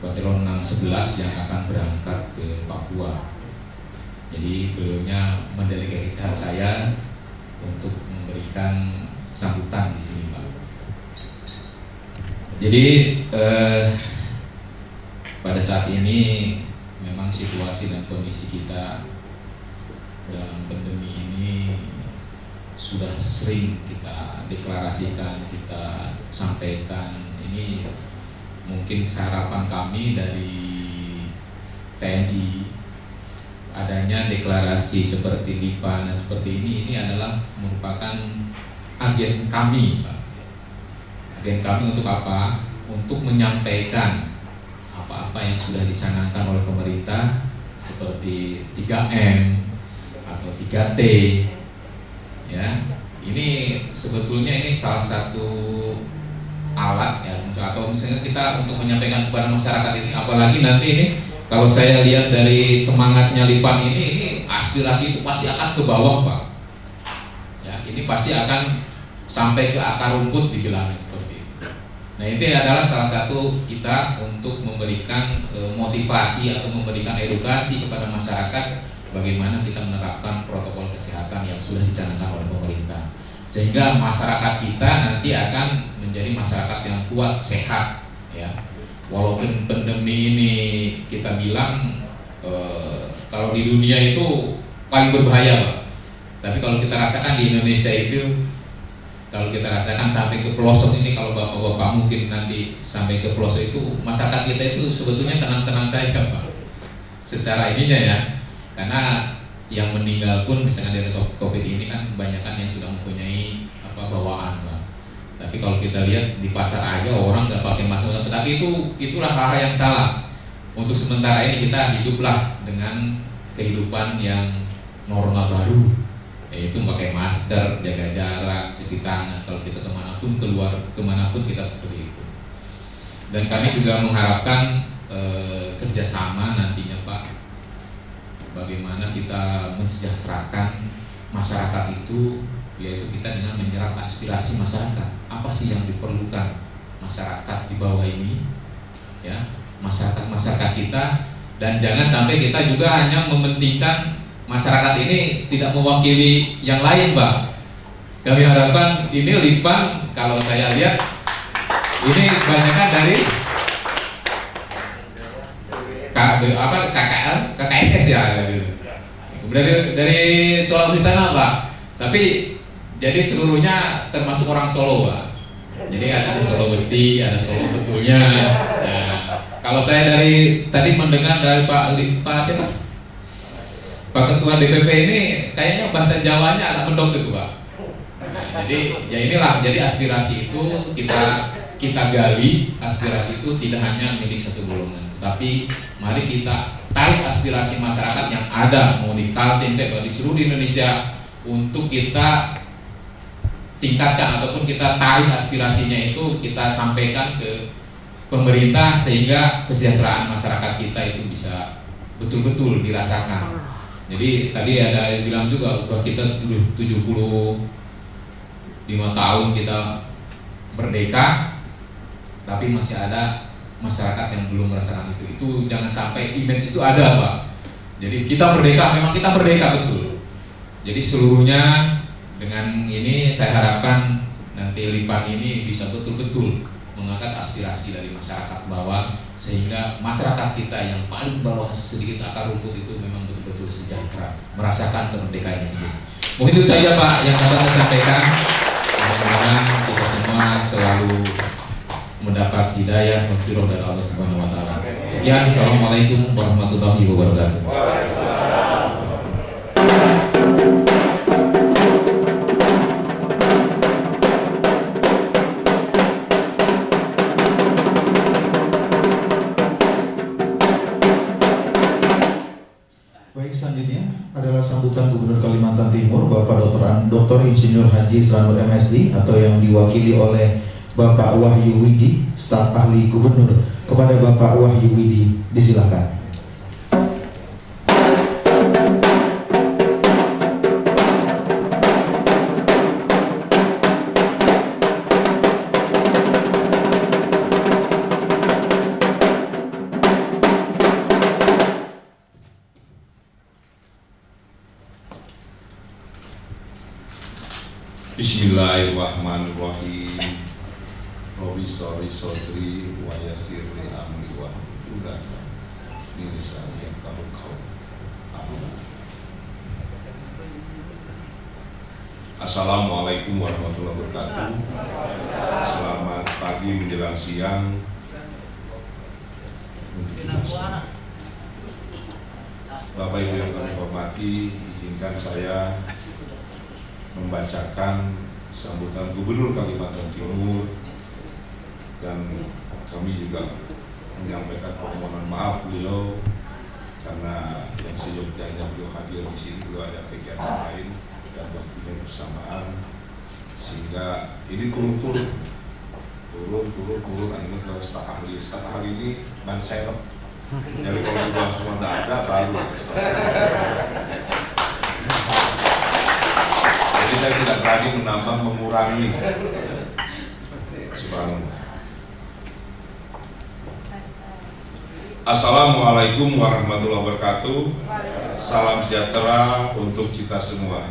S3: Batelon 611 yang akan berangkat ke Papua. Jadi beliaunya mendelegasikan saya untuk memberikan sambutan di sini, Pak. Jadi pada saat ini memang situasi dan kondisi kita dalam pandemi ini sudah sering kita deklarasikan, kita sampaikan. Ini mungkin harapan kami dari TNI, adanya deklarasi seperti Lipan dan seperti ini adalah merupakan agen kami, Pak. Agen kami untuk apa? Untuk menyampaikan apa-apa yang sudah dicanangkan oleh pemerintah seperti 3M atau 3T. Ya, ini sebetulnya ini salah satu alat ya, atau misalnya kita untuk menyampaikan kepada masyarakat ini, apalagi nanti ini kalau saya lihat dari semangatnya Lipan ini aspirasi itu pasti akan ke bawah, Pak. Ya, ini pasti akan sampai ke akar rumput dibilangnya seperti itu. Nah, itu adalah salah satu kita untuk memberikan motivasi atau memberikan edukasi kepada masyarakat bagaimana kita menerapkan protokol kesehatan yang sudah dicanangkan oleh pemerintah, sehingga masyarakat kita nanti akan menjadi masyarakat yang kuat, sehat, ya. Walaupun pandemi ini kita bilang kalau di dunia itu paling berbahaya, Pak. Tapi kalau kita rasakan di Indonesia itu, kalau kita rasakan sampai ke pelosok ini, kalau bapak-bapak mungkin nanti sampai ke pelosok itu, masyarakat kita itu sebetulnya tenang-tenang saja, Pak. Secara ininya ya, karena yang meninggal pun misalnya dari COVID ini kan kebanyakan yang sudah mempunyai bawaan, Pak. Tapi kalau kita lihat di pasar aja orang nggak pakai masker, tapi itulah hal yang salah. Untuk sementara ini kita hiduplah dengan kehidupan yang normal baru, yaitu pakai masker, jaga jarak, cuci tangan. Kalau kita kemanapun keluar kemanapun kita seperti itu.
S10: Dan kami juga mengharapkan kerjasama nantinya Pak, bagaimana kita mensejahterakan masyarakat itu, yaitu kita dengan menyerap aspirasi masyarakat. Apa sih yang diperlukan masyarakat di bawah ini, ya, masyarakat kita, dan jangan sampai kita juga hanya mementingkan masyarakat ini tidak mewakili yang lain Pak. Kami harapkan ini Litbang, kalau saya lihat ini kebanyakan dari KKSS ya, kemudian dari Sulawesi sana Pak. Tapi jadi seluruhnya termasuk orang Solo Pak. Jadi ada di Sulawesi, ada Solo betulnya. Nah, kalau saya dari tadi mendengar dari Pak siapa? Pak Ketua DPP ini kayaknya bahasa Jawanya agak mendok gitu Pak. Nah, jadi ya inilah, jadi aspirasi itu kita gali. Aspirasi itu tidak hanya milik satu golongan, tapi mari kita tarik aspirasi masyarakat yang ada, mau di Kaltim, di seluruh Indonesia, untuk kita tingkatkan ataupun kita tarik aspirasinya itu, kita sampaikan ke pemerintah sehingga kesejahteraan masyarakat kita itu bisa betul-betul dirasakan. Jadi tadi ada yang bilang juga bahwa kita 75 tahun kita merdeka, tapi masih ada masyarakat yang belum merasakan itu. Itu jangan sampai image itu ada Pak. Jadi kita merdeka, memang kita merdeka betul. Jadi seluruhnya dengan ini saya harapkan nanti Lipan ini bisa betul-betul mengangkat aspirasi dari masyarakat bawah, sehingga masyarakat kita yang paling bawah sedikit akar rumput itu memang betul-betul sejahtera, merasakan kemerdekaan sendiri. Mungkin itu saja Pak yang dapat saya sampaikan. Mudah-mudahan kita semua selalu mendapat hidayah maghfirah dari Allah Subhanahu wa taala. Sekian, assalamualaikum warahmatullahi wabarakatuh.
S2: Baik, selanjutnya adalah sambutan Gubernur Kalimantan Timur Bapak Dr. Insinyur Haji Slanur MSI atau yang diwakili oleh Bapak Wahyu Widi, staf ahli Gubernur. Kepada Bapak Wahyu Widi, disilakan.
S11: Bismillahirrahmanirrahim. Robi sori sodri wa yasirli amri wa udah ini saya yang tahu kau. Assalamualaikum warahmatullahi wabarakatuh. Selamat pagi menjelang siang. Bapak Ibu yang kami hormati, izinkan saya membacakan sambutan Gubernur Kalimantan Timur, dan kami juga menyampaikan permohonan maaf beliau karena yang seyogyanya beliau hadir di sini, beliau ada kegiatan lain dan waktunya bersamaan, sehingga ini turun akhirnya ke staf ahli ini ban serep. Jadi kalau sudah semua tidak ada baru. Jadi saya tidak berani menambah mengurangi. Subhanallah. Assalamualaikum warahmatullahi wabarakatuh. Salam sejahtera untuk kita semua.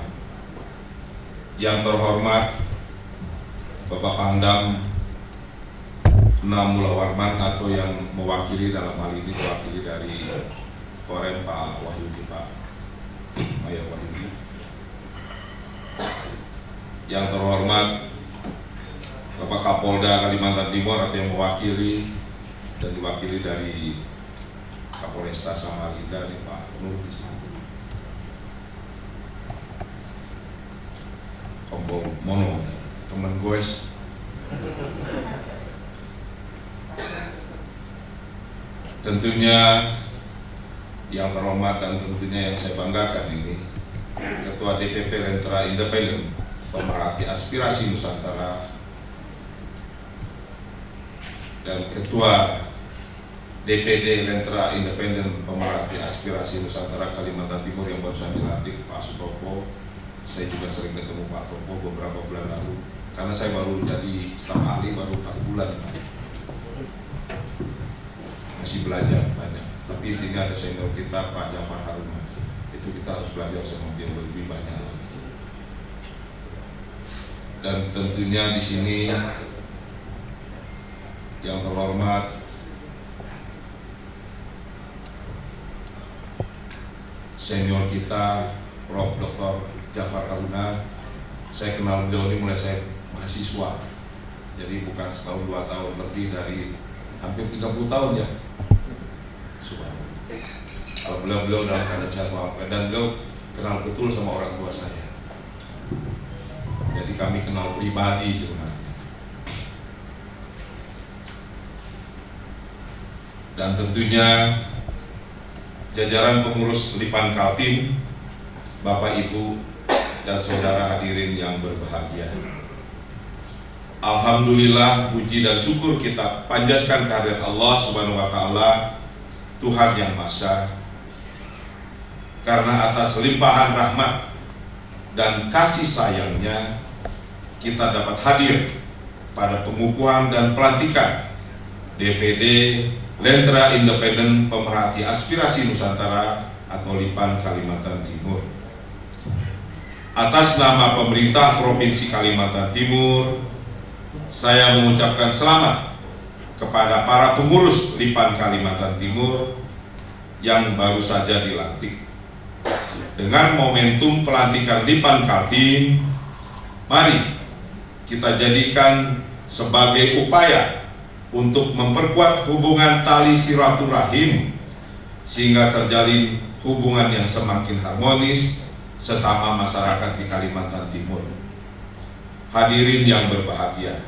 S11: Yang terhormat Bapak Pangdam Mula Warman atau yang mewakili dalam hal ini mewakili dari Korem Pak Wahyudi, Pak Maya Wahyudi. Yang terhormat Bapak Kapolda Kalimantan Timur atau yang mewakili dan diwakili dari Kapolresta Samarinda nih Pak Nur di sini. Kompol Mono, teman goes. Tentunya yang terhormat dan tentunya yang saya banggakan ini Ketua DPP Lentera Independen pemerhati aspirasi Nusantara dan Ketua DPD Lentra Independen Pemerhati Aspirasi Nusantara Kalimantan Timur yang barusan dilantik, Pak Sutopo. Saya juga sering ketemu Pak Topo beberapa bulan lalu, karena saya baru jadi staf ahli baru 4 bulan, masih belajar banyak. Tapi di sini ada senior kita Pak Jafar Haruna, itu kita harus belajar sama dia lebih banyak lagi. Dan tentunya di sini yang terhormat senior kita Prof. Dr. Jafar Haruna. Saya kenal beliau ini mulai saya mahasiswa, jadi bukan setahun 2 tahun, lebih dari hampir 30 tahun ya. Kalau beliau dalam keadaan sehat walafiat, dan beliau kenal betul sama orang tua saya. Jadi kami kenal pribadi sebenarnya. Dan tentunya jajaran pengurus Lipan Kaltim, Bapak Ibu dan saudara hadirin yang berbahagia. Alhamdulillah, puji dan syukur kita panjatkan kehadirat Allah Subhanahu wa taala, Tuhan yang Maha Esa, karena atas limpahan rahmat dan kasih sayangnya kita dapat hadir pada pengukuhan dan pelantikan DPD Lentra Independen Pemerhati Aspirasi Nusantara atau Lipan Kalimantan Timur. Atas nama pemerintah Provinsi Kalimantan Timur, saya mengucapkan selamat kepada para pengurus Lipan Kalimantan Timur yang baru saja dilantik. Dengan momentum pelantikan Lipan Kaltim, mari kita jadikan sebagai upaya untuk memperkuat hubungan tali silaturahim sehingga terjalin hubungan yang semakin harmonis sesama masyarakat di Kalimantan Timur. Hadirin yang berbahagia,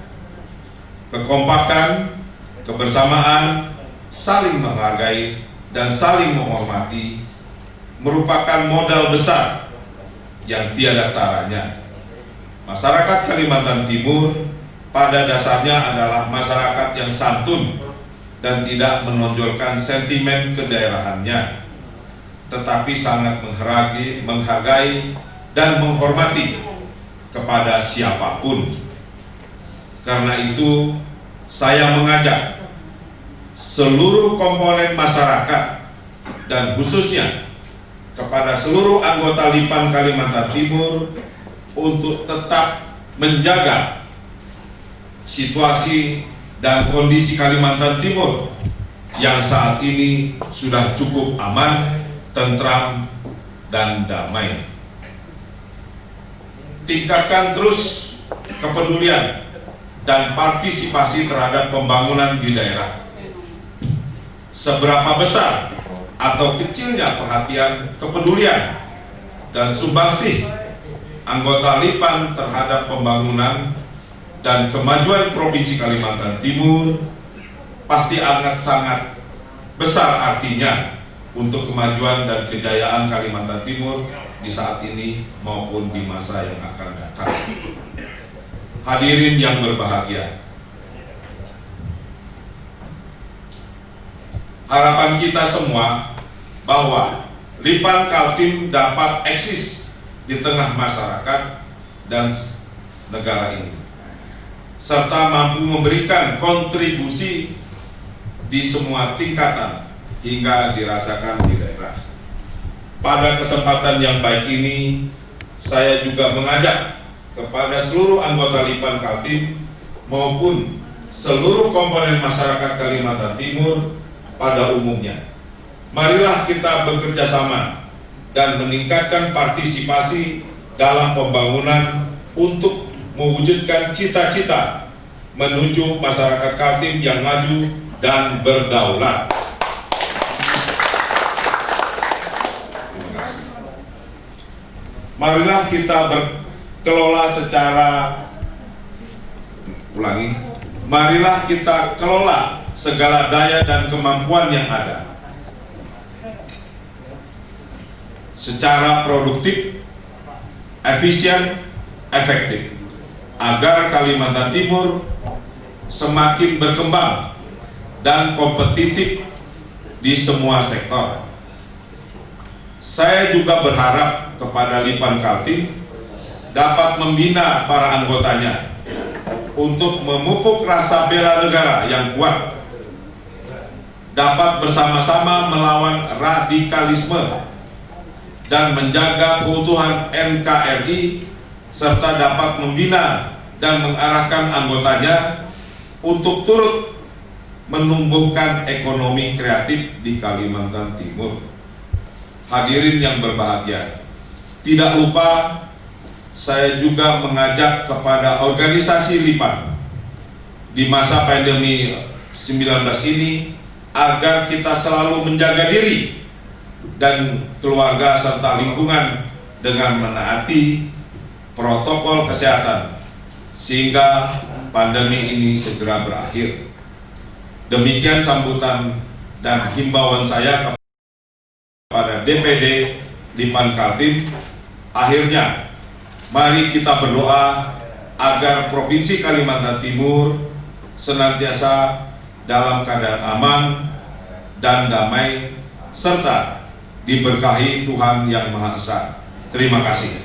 S11: kekompakan, kebersamaan, saling menghargai dan saling menghormati merupakan modal besar yang tiada taranya. Masyarakat Kalimantan Timur pada dasarnya adalah masyarakat yang santun dan tidak menonjolkan sentimen kedaerahannya, tetapi sangat menghargai dan menghormati kepada siapapun. Karena itu, saya mengajak seluruh komponen masyarakat dan khususnya kepada seluruh anggota Lipan Kalimantan Timur untuk tetap menjaga situasi dan kondisi Kalimantan Timur yang saat ini sudah cukup aman, tentram, dan damai. Tingkatkan terus kepedulian dan partisipasi terhadap pembangunan di daerah. Seberapa besar atau kecilnya perhatian, kepedulian, dan sumbangsih anggota Lipan terhadap pembangunan dan kemajuan Provinsi Kalimantan Timur pasti akan sangat besar artinya untuk kemajuan dan kejayaan Kalimantan Timur di saat ini maupun di masa yang akan datang. Hadirin yang berbahagia, harapan kita semua bahwa Lipan Kaltim dapat eksis di tengah masyarakat dan negara ini, serta mampu memberikan kontribusi di semua tingkatan hingga dirasakan di daerah. Pada kesempatan yang baik ini, saya juga mengajak kepada seluruh anggota Lipan Kaltim maupun seluruh komponen masyarakat Kalimantan Timur pada umumnya. Marilah kita bekerja sama dan meningkatkan partisipasi dalam pembangunan untuk mewujudkan cita-cita menuju masyarakat Kaltim yang maju dan berdaulat. Marilah kita berkelola marilah kita kelola segala daya dan kemampuan yang ada secara produktif, efisien, efektif, agar Kalimantan Timur semakin berkembang dan kompetitif di semua sektor. Saya juga berharap kepada Lipan Kaltim dapat membina para anggotanya untuk memupuk rasa bela negara yang kuat, dapat bersama-sama melawan radikalisme dan menjaga keutuhan NKRI, serta dapat membina dan mengarahkan anggotanya untuk turut menumbuhkan ekonomi kreatif di Kalimantan Timur. Hadirin yang berbahagia, tidak lupa saya juga mengajak kepada organisasi Lipan di masa pandemi 19 ini agar kita selalu menjaga diri dan keluarga serta lingkungan dengan menaati protokol kesehatan sehingga pandemi ini segera berakhir. Demikian sambutan dan himbauan saya kepada DPD Lipan Kaltim. Akhirnya, mari kita berdoa agar Provinsi Kalimantan Timur senantiasa dalam keadaan aman dan damai serta diberkahi Tuhan Yang Maha Esa. Terima kasih.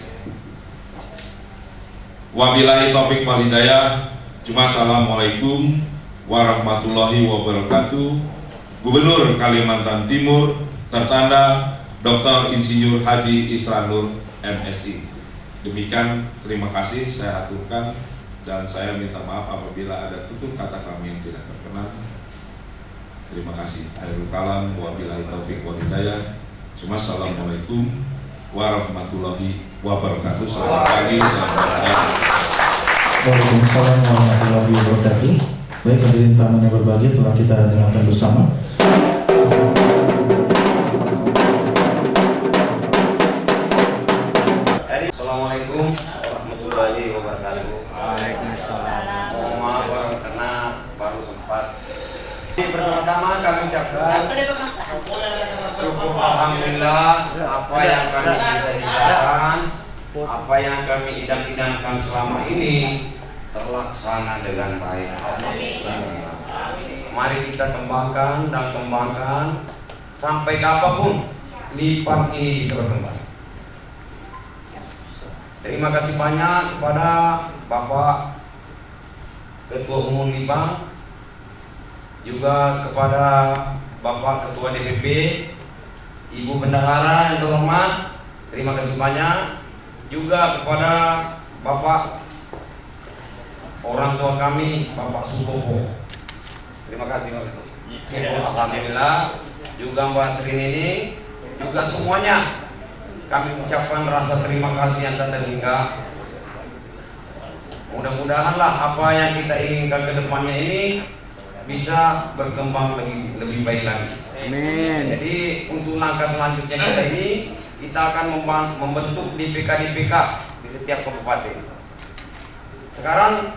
S11: Wabillahi taufik wal hidayah. Assalamualaikum warahmatullahi wabarakatuh. Gubernur Kalimantan Timur tertanda Dr. Insinyur Haji Isranur MSI. Demikian, terima kasih saya aturkan dan saya minta maaf apabila ada tutur kata kami yang tidak berkenan. Terima kasih. Akhirul kalam, wabillahi taufik wal hidayah. Assalamualaikum warahmatullahi wabarakatuh. Selamat pagi, selamat datang.
S2: Waalaikumsalam warahmatullahi wabarakatuh. Baik, hadirin tamu yang berbahagia, telah kita dengarkan bersama.
S12: Assalamualaikum warahmatullahi wabarakatuh. Waalaikumsalam. Mohon maaf karena baru sempat. Pertama-tama kami ucapkan syukur alhamdulillah apa yang kami idam-idamkan, apa yang kami idam-idamkan selama ini terlaksana dengan baik. Mari kita kembangkan dan kembangkan sampai kapanpun Lipan ini bisa berkembang. Terima kasih banyak kepada Bapak Ketua Umum Lipan, juga kepada Bapak Ketua DPP, Ibu Bendahara yang terhormat, terima kasih banyak. Juga kepada Bapak orang tua kami, Bapak Subowo, terima kasih Bapak. Alhamdulillah. Juga Mbak Srini, juga semuanya kami ucapkan rasa terima kasih yang tak terhingga. Mudah-mudahanlah apa yang kita inginkan ke depannya ini bisa berkembang lebih baik lagi. Amin. Jadi untuk langkah selanjutnya kita ini, kita akan membentuk DPK-DPK di setiap kabupaten. Sekarang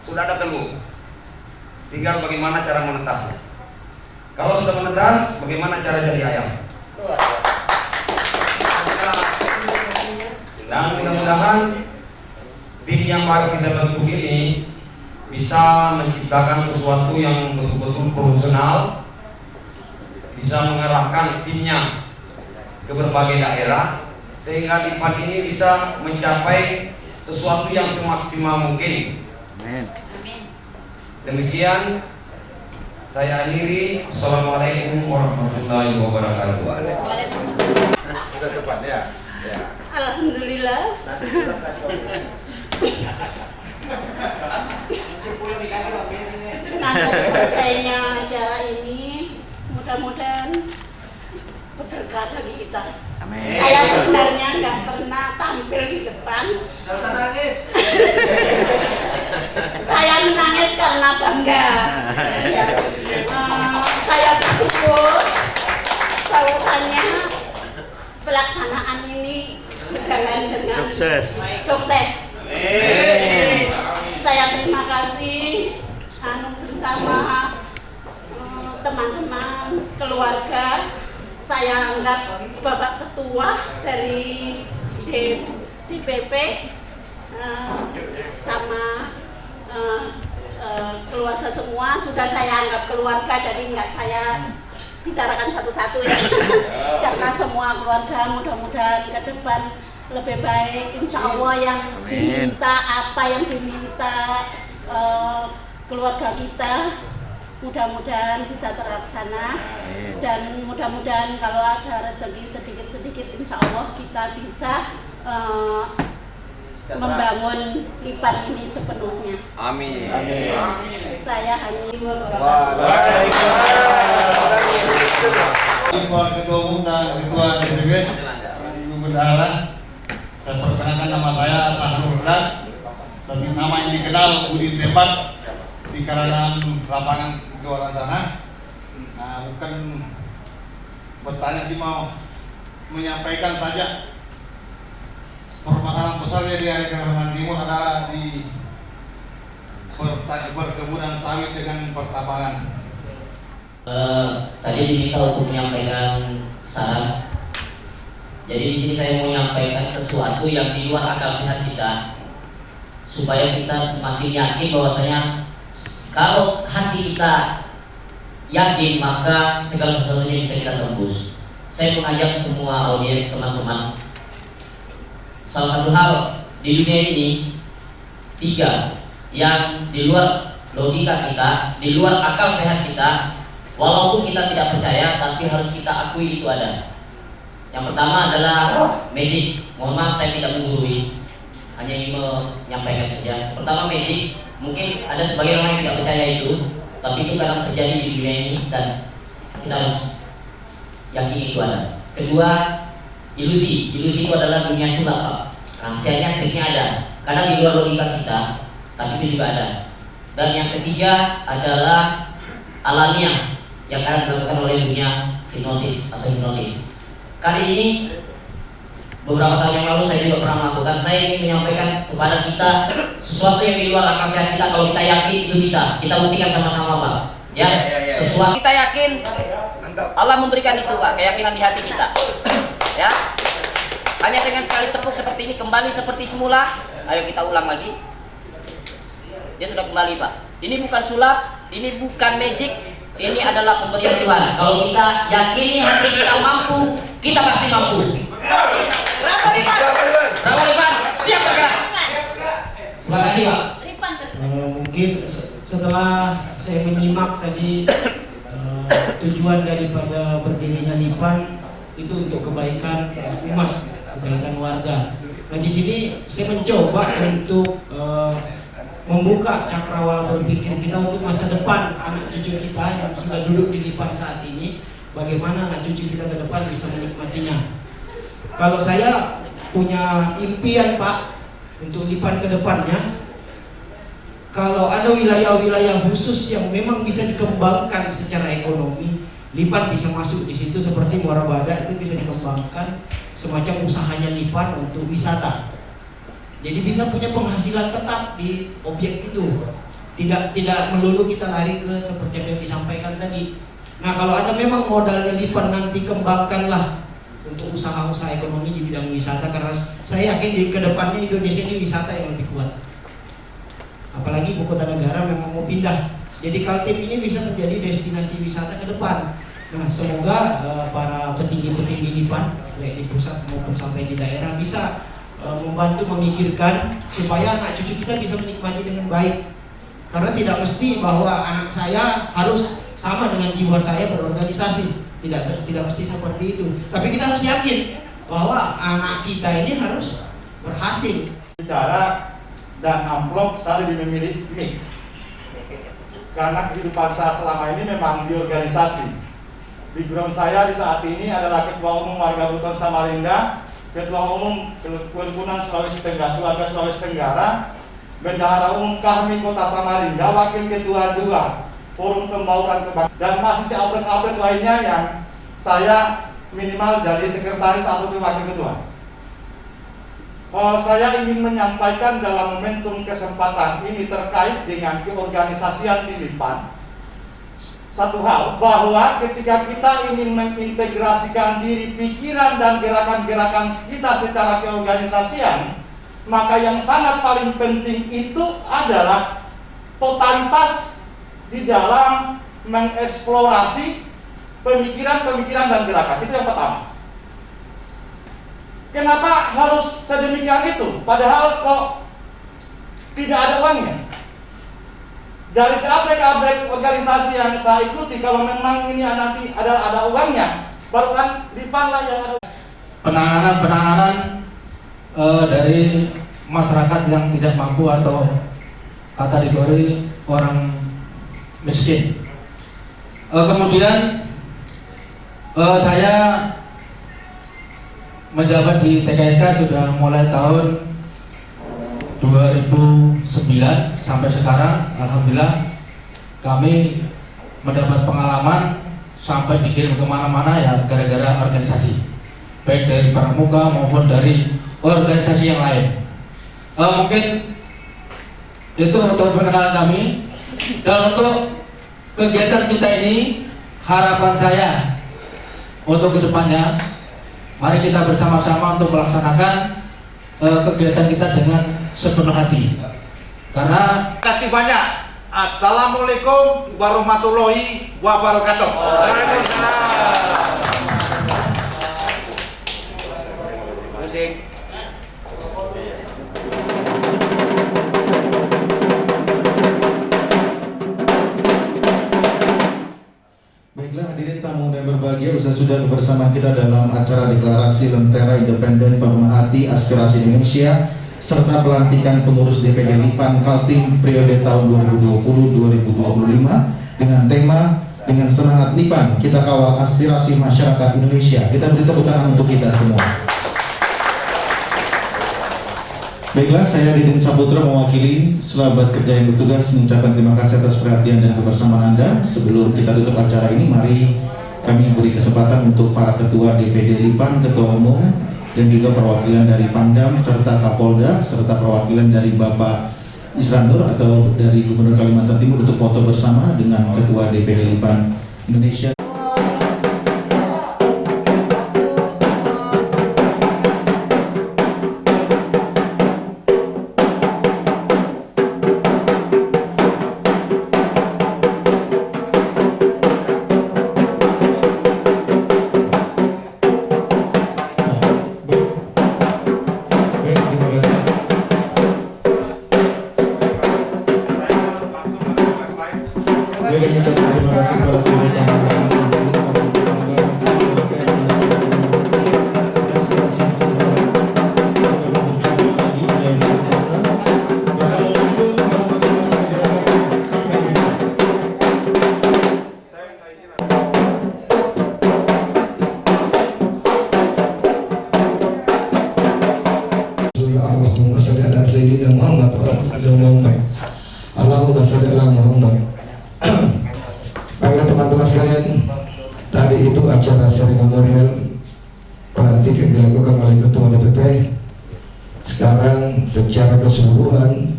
S12: sudah ada telur, tinggal bagaimana cara menetasnya. Kalau sudah menetas, bagaimana cara jadi ayam. Dan mudah-mudahan tim yang baru kita bentuk ini bisa menciptakan sesuatu yang betul-betul profesional, bisa mengerahkan timnya ke berbagai daerah, sehingga Lipan ini bisa mencapai sesuatu yang semaksimal mungkin. Amin. Demikian saya akhiri. Assalamualaikum warahmatullahi wabarakatuh.
S8: Sudah depan ya.
S13: Alhamdulillah. Dengan selesainya acara ini, mudah-mudahan berkah bagi kita. Amin. Saya sebenarnya nggak pernah tampil di depan. Saya menangis karena bangga. Saya bersyukur bahwasannya pelaksanaan ini berjalan dengan sukses. Saya terima kasih bersama teman-teman keluarga. Saya anggap Bapak Ketua dari DPP sama keluarga keluarga semua, sudah saya anggap keluarga, jadi nggak saya bicarakan satu-satu ya. Karena semua keluarga mudah-mudahan ke depan lebih baik, insya Allah. Yang diminta, apa yang diminta keluarga kita mudah-mudahan bisa terlaksana. Dan mudah-mudahan kalau ada rezeki sedikit-sedikit, insya Allah kita bisa membangun Lipan ini sepenuhnya. Amin. Saya hanya
S8: Ketua Umum dan Ketua DPW, Ibu Bendahara, saya perkenalkan nama saya Sahrul Radan, tapi nama yang dikenal Budi Tembak di kalangan lapangan di luar sana. Nah, bukan bertanya, mau menyampaikan saja permasalahan besar di area Kalimantan Timur adalah di perkebunan sawit dengan pertambangan.
S14: Tadi diminta untuk menyampaikan saran. Jadi di sini saya mau menyampaikan sesuatu yang di luar akal sehat kita, supaya kita semakin yakin bahwasanya kalau hati kita yakin, maka segala sesuatunya bisa kita tembus. Saya mengajak semua audiens teman-teman, salah satu hal di dunia ini 3 yang di luar logika kita, di luar akal sehat kita, walaupun kita tidak percaya, tapi harus kita akui itu ada. Yang pertama adalah magic. Mohon maaf saya tidak menggurui, hanya ingin menyampaikan saja. Pertama magic, mungkin ada sebagian orang yang tidak percaya itu, tapi itu kadang terjadi di dunia ini dan kita harus yakin itu ada. Kedua, ilusi. Ilusi itu adalah dunia sulap, Pak. Rahasianya, triknya ada. Kadang di luar logika kita, tapi itu juga ada. Dan yang ketiga adalah alamiah yang akan dilakukan oleh dunia hipnosis atau hipnotis. Kali ini beberapa tahun yang lalu saya juga pernah melakukan. Saya ingin menyampaikan kepada kita sesuatu yang di luar akal sehat kita. Kalau kita yakin itu bisa, kita buktikan sama-sama, Pak. Ya, sesuatu kita yakin, Allah memberikan itu, Pak, keyakinan di hati kita. Ya, hanya dengan sekali tepuk seperti ini kembali seperti semula. Ayo kita ulang lagi. Dia sudah kembali, Pak. Ini bukan sulap, ini bukan magic, ini adalah pemberian Tuhan. Kalau kita yakini hati kita mampu, kita pasti mampu. Bravo Lipan. Bravo Lipan. Siap bergerak. Terima kasih, Pak.
S15: Mungkin setelah saya menyimak tadi tujuan daripada berdirinya Lipan itu untuk kebaikan umat, kebaikan warga. Nah, di sini saya mencoba untuk membuka cakrawala berpikir kita untuk masa depan anak cucu kita yang sudah duduk di Lipan saat ini. Bagaimana anak cucu kita ke depan bisa menikmatinya. Kalau saya punya impian, Pak, untuk Lipan ke depannya, kalau ada wilayah-wilayah khusus yang memang bisa dikembangkan secara ekonomi, Lipan bisa masuk di situ. Seperti Muara Badak itu bisa dikembangkan semacam usahanya Lipan untuk wisata. Jadi bisa punya penghasilan tetap di objek itu. Tidak melulu kita lari ke seperti yang disampaikan tadi. Nah, kalau ada memang modalnya Lipan, nanti kembangkanlah untuk usaha-usaha ekonomi di bidang wisata, karena saya yakin di kedepannya Indonesia ini wisata yang lebih kuat. Apalagi ibu kota negara memang mau pindah. Jadi Kaltim ini bisa menjadi destinasi wisata ke depan. Nah, semoga para petinggi-petinggi Lipan, baik di pusat maupun sampai di daerah, bisa membantu memikirkan supaya anak cucu kita bisa menikmati dengan baik. Karena tidak mesti bahwa anak saya harus sama dengan jiwa saya berorganisasi. Tidak mesti seperti itu. Tapi kita harus yakin bahwa anak kita ini harus berhasil.
S8: Bicara dan amplop selalu memilih mic. Karena kehidupan saya selama ini memang di organisasi. Background saya di saat ini adalah Ketua Umum Warga Buton Samarinda, Ketua Umum Perhimpunan Sulawesi Tenggara, Keluarga Sulawesi Tenggara, Bendahara Umum Kami Kota Samarinda, Wakil Ketua 2 Forum Pembauran Kebangsaan, dan masih update-update lainnya yang saya minimal jadi sekretaris atau wakil ketua. Saya ingin menyampaikan dalam momentum kesempatan ini terkait dengan keorganisasian di Lipan. Satu hal, bahwa ketika kita ingin mengintegrasikan diri, pikiran dan gerakan-gerakan kita secara keorganisasian, maka yang sangat paling penting itu adalah totalitas di dalam mengeksplorasi pemikiran-pemikiran dan gerakan. Itu yang pertama. Kenapa harus sedemikian itu? Padahal kok tidak ada uangnya. Dari seabrek-abrek organisasi yang saya ikuti, kalau memang ini nanti ada uangnya, baru kan Lipan lah yang ada.
S15: Penanganan dari masyarakat yang tidak mampu atau kategori orang miskin. Kemudian saya menjabat di TKNK sudah mulai tahun 2009 sampai sekarang. Alhamdulillah kami mendapat pengalaman sampai dikirim kemana-mana ya gara-gara organisasi, baik dari Pramuka maupun dari organisasi yang lain. Mungkin itu untuk perkenalan kami. Dan untuk kegiatan kita ini, harapan saya untuk kedepannya, mari kita bersama-sama untuk melaksanakan kegiatan kita dengan sepenuh hati. Karena
S8: terima kasih banyak. Assalamualaikum warahmatullahi wabarakatuh. Waalaikumsalam. Musik.
S2: Baiklah hadirin tamu dan berbahagia, usai sudah kebersamaan kita dalam acara deklarasi Lentera Independen Pemerhati Aspirasi Indonesia serta pelantikan pengurus DPD Lipan Kaltim periode tahun 2020-2025 dengan tema dengan semangat Lipan kita kawal aspirasi masyarakat Indonesia. Kita beri tepuk tangan untuk kita semua. Baiklah, saya Didin Saputra mewakili sahabat kerja yang bertugas mengucapkan terima kasih atas perhatian dan kebersamaan Anda. Sebelum kita tutup acara ini, mari kami beri kesempatan untuk para ketua DPD Lipan, ketua umum, dan juga perwakilan dari Pangdam serta Kapolda serta perwakilan dari Bapak Isran Nur atau dari Gubernur Kalimantan Timur untuk foto bersama dengan Ketua DPD Lipan Indonesia.
S5: Allahumma sholli ala Muhammad. Baiklah teman-teman sekalian, tadi itu acara seremonial pelantikan dilakukan oleh Ketua DPP. Sekarang secara keseluruhan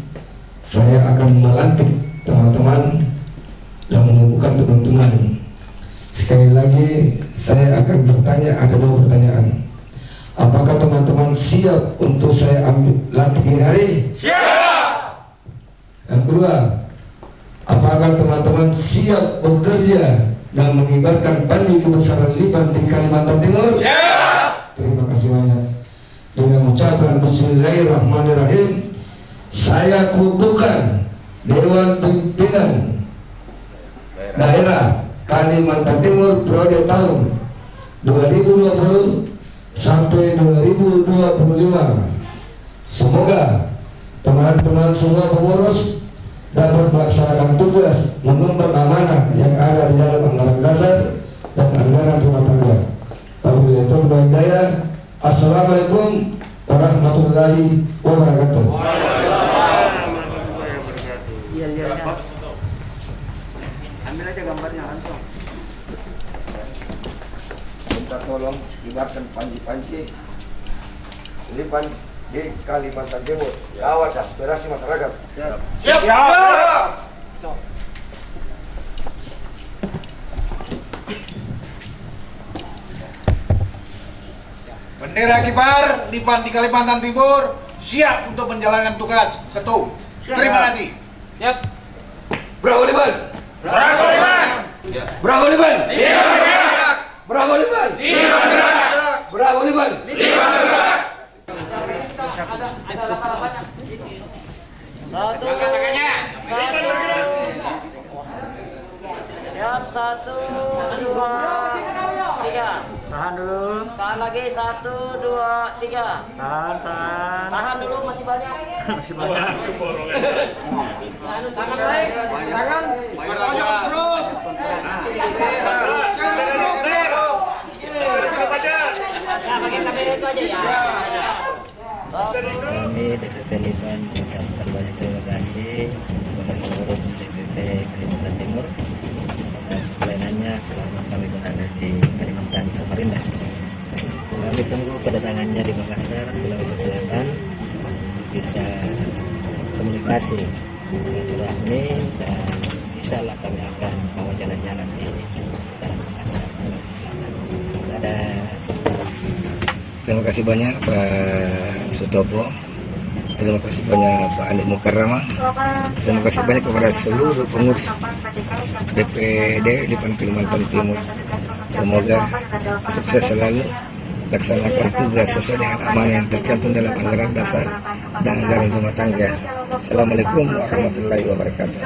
S5: saya akan melantik teman-teman dan mengumpulkan teman-teman. Sekali lagi saya akan bertanya, ada 2 pertanyaan. Apakah teman-teman siap untuk saya ambil lantik ini hari? Siap. Yang kedua, apakah teman-teman siap bekerja dan mengibarkan panji kebesaran Lipan di Kalimantan Timur? Siap. Terima kasih banyak. Dengan ucapan Bismillahirrahmanirrahim, saya kukuhkan Dewan Pimpinan Daerah Kalimantan Timur periode tahun 2020 sampai 2025. Semoga teman-teman semua pengurus dapat melaksanakan tugas mengemban amanah yang ada di dalam anggaran dasar dan anggaran rumah tangga. Wabillahi taufiq wal hidayah. Assalamualaikum warahmatullahi wabarakatuh.
S12: Ambil aja gambarnya langsung. Minta tolong ibarkan panji-panji Lipan di Kalimantan Timur. Kawal aspirasi masyarakat. Siap. Siap. Siap.
S8: Bendera kibar Lipan di Kalimantan Timur siap untuk menjalankan tugas ketum. Terima kasih.
S12: Siap. Bravo Lipan. Bravo Lipan! Bravo Lipan! Bravo Lipan! Bravo Lipan!
S16: Satu. Siap, 1, 2, 3.
S1: Tahan dulu.
S16: Tahan lagi, 1, 2, 3.
S1: Tahan.
S16: Tahan dulu, masih banyak.
S1: Masih banyak.
S16: Tangan baik. Tangan. Bro. Ya, pakai kamera itu aja ya.
S17: Kami DPP Lipan mengucapkan banyak terima kasih kepada pengurus DPP Kalimantan Timur atas pelayanannya selama kami berada di Kalimantan Samarinda. Kami tunggu kedatangannya di Makassar, Sulawesi Selatan, bisa komunikasi, silaturahmi, dan insya Allah kami akan bawa jalan-jalan di Makassar, Sulawesi Selatan.
S5: Terima kasih banyak Pak Sutopo. Terima kasih banyak Pak Andi Mukarrama. Terima kasih banyak kepada seluruh pengurus DPD Lipan Kalimantan Timur. Semoga sukses selalu, laksanakan tugas sesuai dengan amanah yang tercantum dalam anggaran dasar dan anggaran rumah tangga. Assalamualaikum warahmatullahi wabarakatuh.